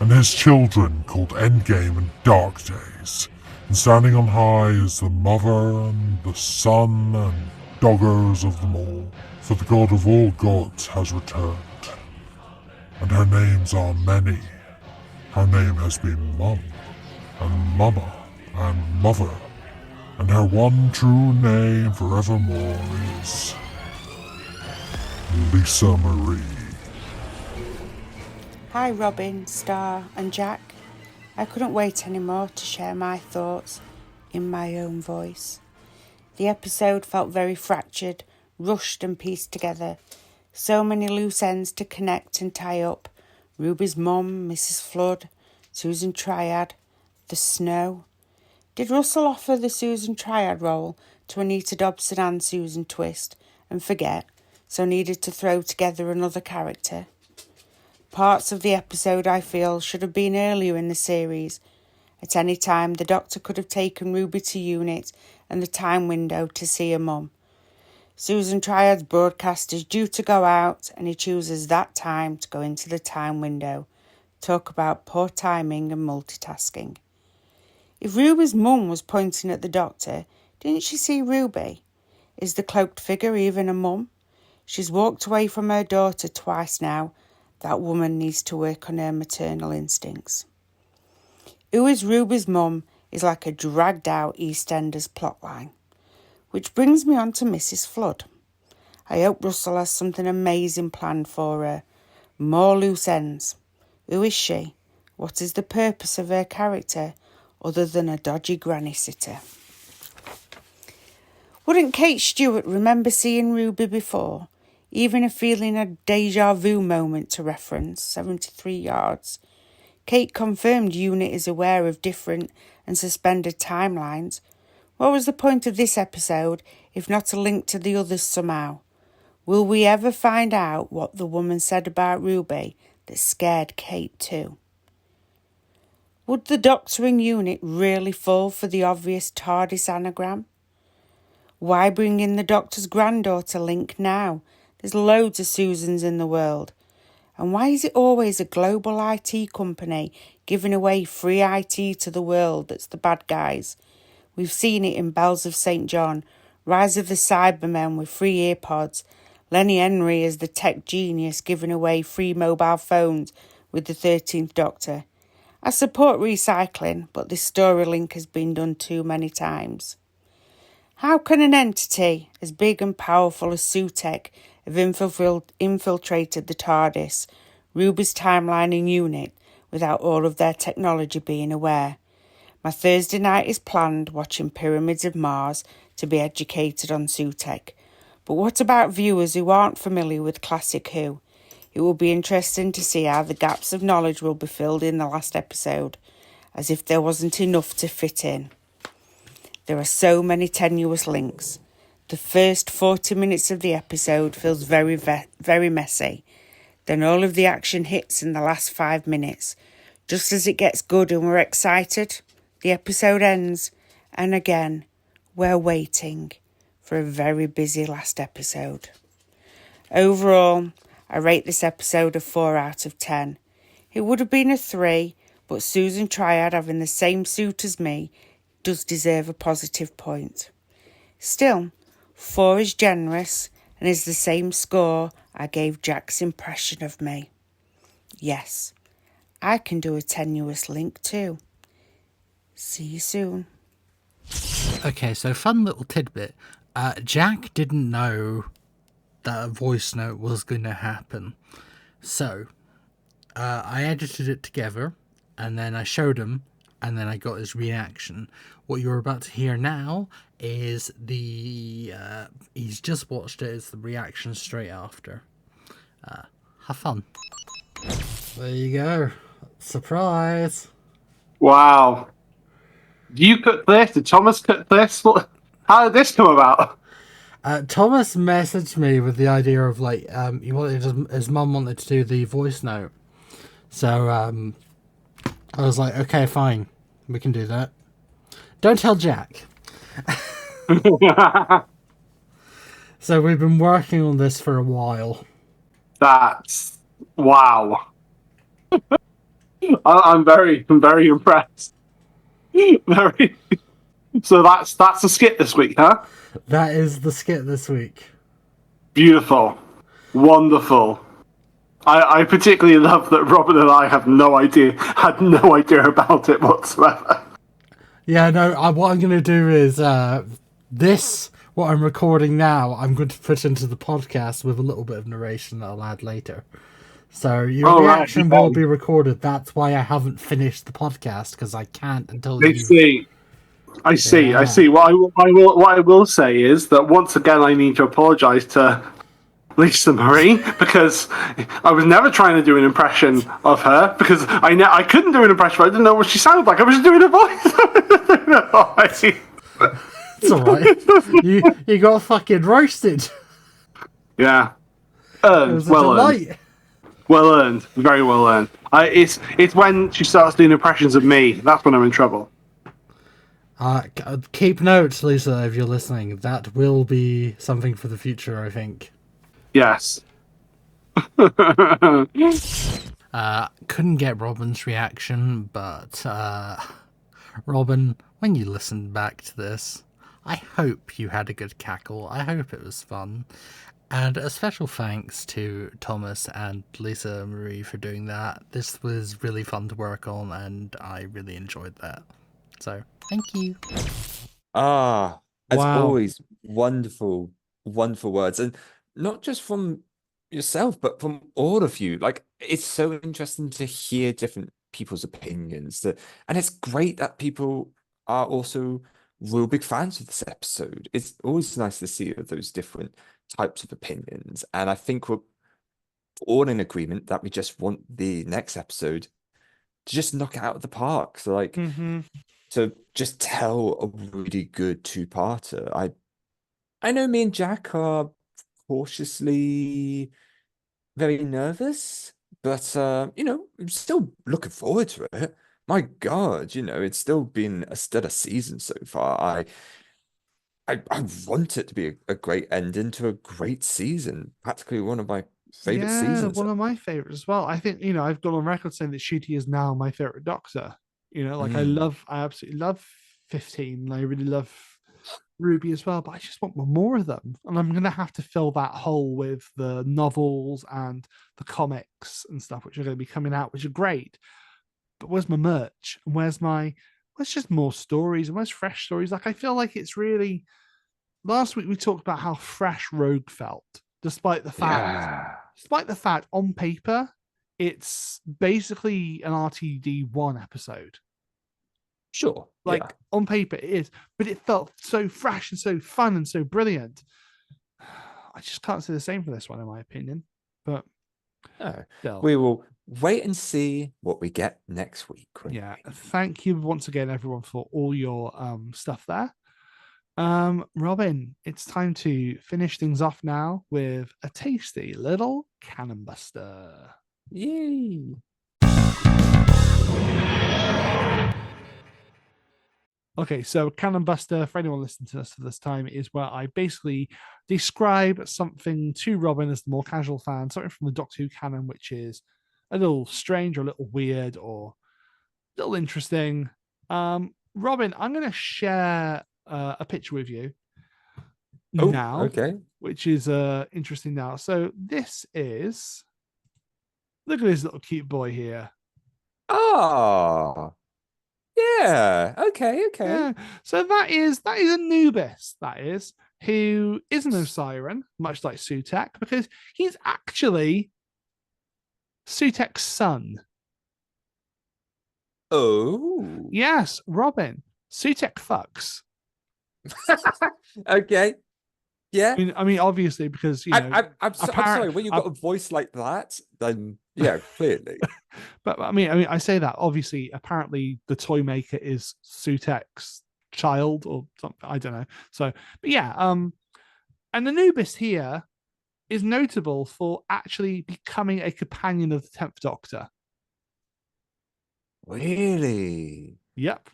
and his children called Endgame and Dark Days. And standing on high is the mother and the son and doggers of them all. For the god of all gods has returned, and her names are many. Her name has been Mum, and Mama, and Mother, and her one true name forevermore is Lisa Marie. Hi Robin, Star and Jack. I couldn't wait anymore to share my thoughts in my own voice. The episode felt very fractured, rushed and pieced together. So many loose ends to connect and tie up. Ruby's mum, Mrs. Flood, Susan Triad, the snow. Did Russell offer the Susan Triad role to Anita Dobson and Susan Twist and forget, so needed to throw together another character? Parts of the episode I feel should have been earlier in the series. At any time, the Doctor could have taken Ruby to unit and the time window to see her mum. Susan Triad's broadcast is due to go out and he chooses that time to go into the time window. Talk about poor timing and multitasking. If Ruby's mum was pointing at the Doctor, didn't she see Ruby? Is the cloaked figure even a mum? She's walked away from her daughter twice now. That woman needs to work on her maternal instincts. Who is Ruby's mum is like a dragged out EastEnders plotline. Which brings me on to Mrs. Flood. I hope Russell has something amazing planned for her. More loose ends. Who is she? What is the purpose of her character other than a dodgy granny sitter? Wouldn't Kate Stewart remember seeing Ruby before? Even a feeling a deja vu moment to reference, 73 yards. Kate confirmed UNIT is aware of different and suspended timelines. What was the point of this episode if not a link to the others somehow? Will we ever find out what the woman said about Ruby that scared Kate too? Would the Doctor and UNIT really fall for the obvious TARDIS anagram? Why bring in the Doctor's granddaughter link now? There's loads of Susans in the world. And why is it always a global IT company giving away free IT to the world that's the bad guys? We've seen it in Bells of St. John, Rise of the Cybermen with free earpods, Lenny Henry as the tech genius giving away free mobile phones with the 13th Doctor. I support recycling, but this story link has been done too many times. How can an entity as big and powerful as Sutek have infiltrated the TARDIS, Ruby's timeline and UNIT, without all of their technology being aware? My Thursday night is planned watching Pyramids of Mars to be educated on Sutek. But what about viewers who aren't familiar with Classic Who? It will be interesting to see how the gaps of knowledge will be filled in the last episode, as if there wasn't enough to fit in. There are so many tenuous links. The first 40 minutes of the episode feels very messy. Then all of the action hits in the last 5 minutes. Just as it gets good and we're excited, the episode ends, and again, we're waiting for a very busy last episode. Overall, I rate this episode a 4 out of 10. It would have been a 3, but Susan Triad having the same suit as me does deserve a positive point. Still, 4 is generous and is the same score I gave Jack's impression of me. Yes, I can do a tenuous link too. See you soon. Okay, so fun little tidbit. Jack didn't know that a voice note was going to happen. So, I edited it together, and then I showed him, and then I got his reaction. What you're about to hear now is he's just watched it, it's the reaction straight after. Have fun. There you go. Surprise! Wow. Do you cook this? Did Thomas cook this? How did this come about? Thomas messaged me with the idea of he wanted his mum wanted to do the voice note, so I was like, okay, fine, we can do that. Don't tell Jack. So we've been working on this for a while. That's wow. I'm very impressed. Very. So that's a skit this week, huh? That is the skit this week. Beautiful, wonderful. I particularly love that Robin and I had no idea about it whatsoever. Yeah, no. What I'm going to do is what I'm recording now, I'm going to put into the podcast with a little bit of narration that I'll add later. So your reaction will be recorded. That's why I haven't finished the podcast, because I can't until you. I see. What I will say is that once again I need to apologise to Lisa Marie, because I was never trying to do an impression of her, because I couldn't do an impression. I didn't know what she sounded like. I was just doing a voice. It's alright. You got fucking roasted. Yeah. It was a delight. Earned. Well earned. Very well earned. It's when she starts doing impressions of me, that's when I'm in trouble. Keep notes, Lisa, if you're listening. That will be something for the future, I think. Yes. Couldn't get Robin's reaction, but Robin, when you listen back to this, I hope you had a good cackle. I hope it was fun. And a special thanks to Thomas and Lisa Marie for doing that. This was really fun to work on, and I really enjoyed that. So, thank you. As always, wonderful words. And not just from yourself, but from all of you. Like, it's so interesting to hear different people's opinions. And it's great that people are also real big fans of this episode. It's always nice to see those different types of opinions. And I think we're all in agreement that we just want the next episode to just knock it out of the park. So, like, to just tell a really good two-parter. I know me and Jack are cautiously very nervous, but I'm still looking forward to it. My God, it's still been a stellar season so far. I want it to be a great ending to a great season. Practically one of my favorite seasons. One of my favorites as well. I think, I've gone on record saying that Shooty is now my favorite Doctor. I absolutely love 15, and I really love Ruby as well, but I just want more of them. And I'm going to have to fill that hole with the novels and the comics and stuff, which are going to be coming out, which are great. But where's my merch? And where's just more stories? And where's fresh stories? Like, I feel like it's really... Last week we talked about how fresh Rogue felt, despite the fact on paper, it's basically an RTD1 episode. Sure. On paper it is, but it felt so fresh and so fun and so brilliant. I just can't say the same for this one, in my opinion. But we will wait and see what we get next week. Yeah. Thank you once again, everyone, for all your stuff there. Robin, it's time to finish things off now with a tasty little cannon buster. Yay! Okay, so Cannon Buster, for anyone listening to us for this time, is where I basically describe something to Robin as the more casual fan, something from the Doctor Who canon, which is a little strange or a little weird or a little interesting. Robin, I'm going to share a picture with you now, okay, which is interesting now. So this is, look at this little cute boy here. Oh, Yeah. Okay. Okay. Yeah. So that is Anubis, that is, who isn't a siren, much like Sutek, because he's actually Sutek's son. Oh. Yes, Robin. Sutek fucks. Okay. Yeah. I mean, obviously, because I'm apparent. sorry. When you've got a voice like that, then yeah, clearly. But I mean, I say that obviously. Apparently, the toy maker is Sutek's child or something. I don't know. So, but yeah, and Anubis here is notable for actually becoming a companion of the 10th Doctor. Really? Yep.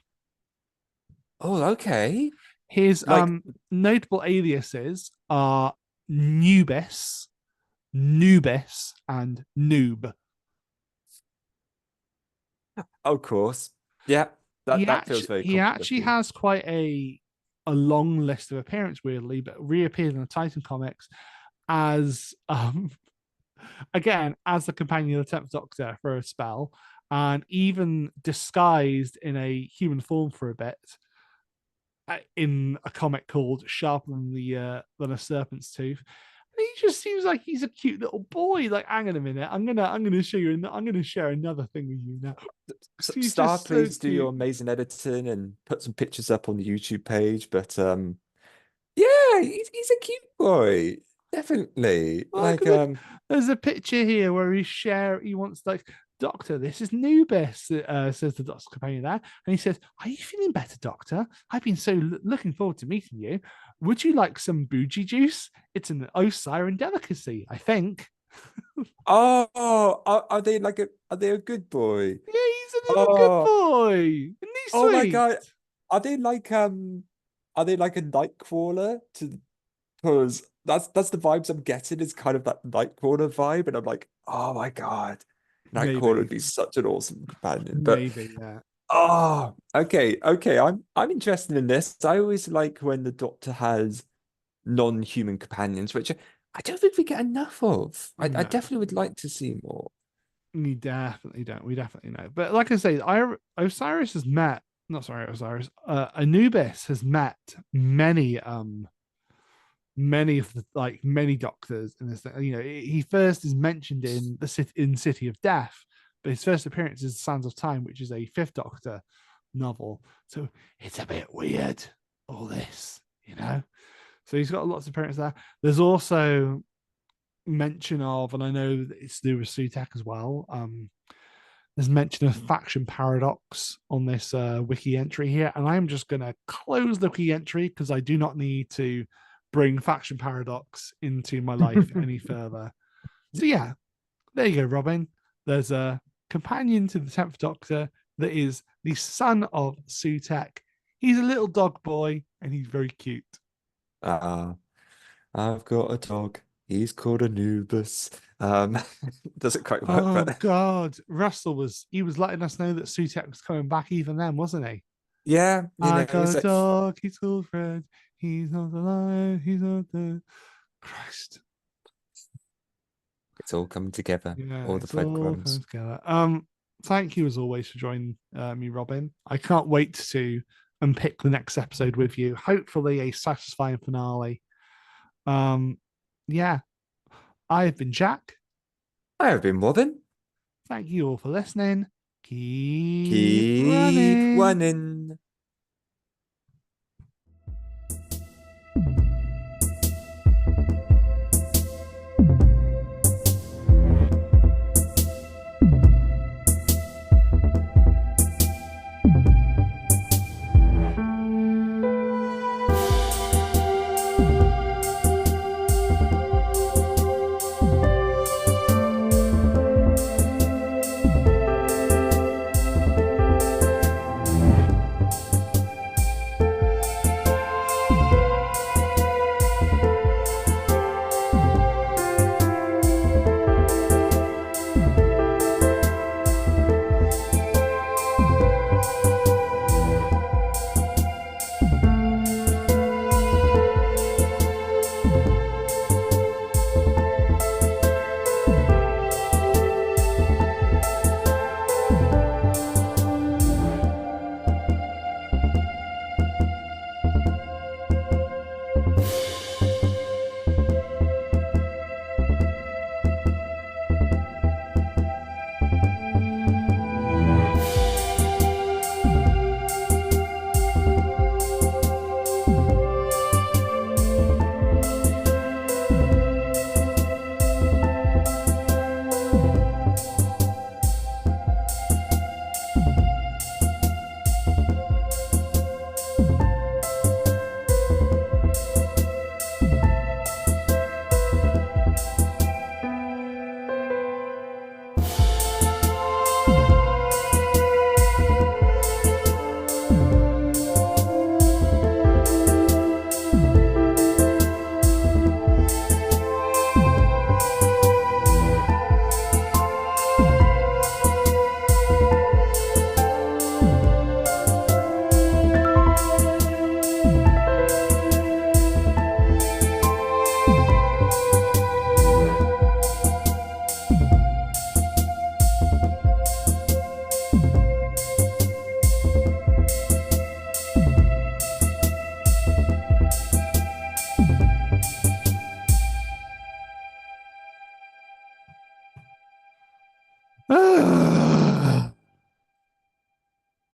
Oh, okay. His Like, notable aliases are Nubis, Nubis, and Noob. of course. Yeah. That feels very He common. actually has quite a long list of appearance, weirdly, but reappeared in the Titan comics as again as the companion of the 10th Doctor for a spell, and even disguised in a human form for a bit in a comic called Sharper than a Serpent's Tooth. And he just seems like he's a cute little boy. Like, hang on a minute, I'm gonna show you. I'm gonna share another thing with you now. He's Star, just so please do your cute. amazing editing and put some pictures up on the YouTube page. But yeah, he's a cute boy. Definitely. Look, look, there's a picture here where he wants like, Doctor, this is Nubis, says the Doctor's companion there. And he says, are you feeling better, Doctor? I've been so looking forward to meeting you. Would you like some bougie juice? It's an Osiren delicacy, I think. Oh, are they a good boy? Yeah, he's a little good Oh, boy. Isn't he oh my sweet? God. Are they are they like a night crawler to because that's the vibes I'm getting is kind of that Nightcrawler vibe, and I'm like, oh my God, Nightcrawler would Maybe. be such an awesome companion. But Maybe, yeah. oh, okay, I'm interested in this. I always like when the Doctor has non-human companions, which I don't think we get enough of. I No, definitely would like to see more. we definitely don't. We definitely know. But like I say, Osiris has met, not sorry, Osiris, Anubis has met many of the many doctors in this. He first is mentioned in City of Death, but his first appearance is Sands of Time, which is a Fifth Doctor novel. So it's a bit weird, all this. So he's got lots of appearances there. There's also mention of, and I know that it's to do with Sutek as well. There's mention of faction paradox on this wiki entry here, and I'm just going to close the wiki entry because I do not need to bring faction paradox into my life any further. So yeah, there you go, Robin. There's a companion to the 10th Doctor that is the son of Sutek. He's a little dog boy and he's very cute. Uh, I've got a dog. He's called Anubis. Doesn't quite work, Oh but God, Russell was letting us know that Sutek was coming back even then, wasn't he? yeah, I got a so dog, he's called Fred. He's not alive, he's not dead. Christ. it's all coming together. Yeah, All the it's all breadcrumbs. coming together. Thank you as always for joining me, Robin. I can't wait to unpick the next episode with you. Hopefully a satisfying finale. Yeah. I've been Jack. I have been more than. Thank you all for listening. Keep Keep running. running.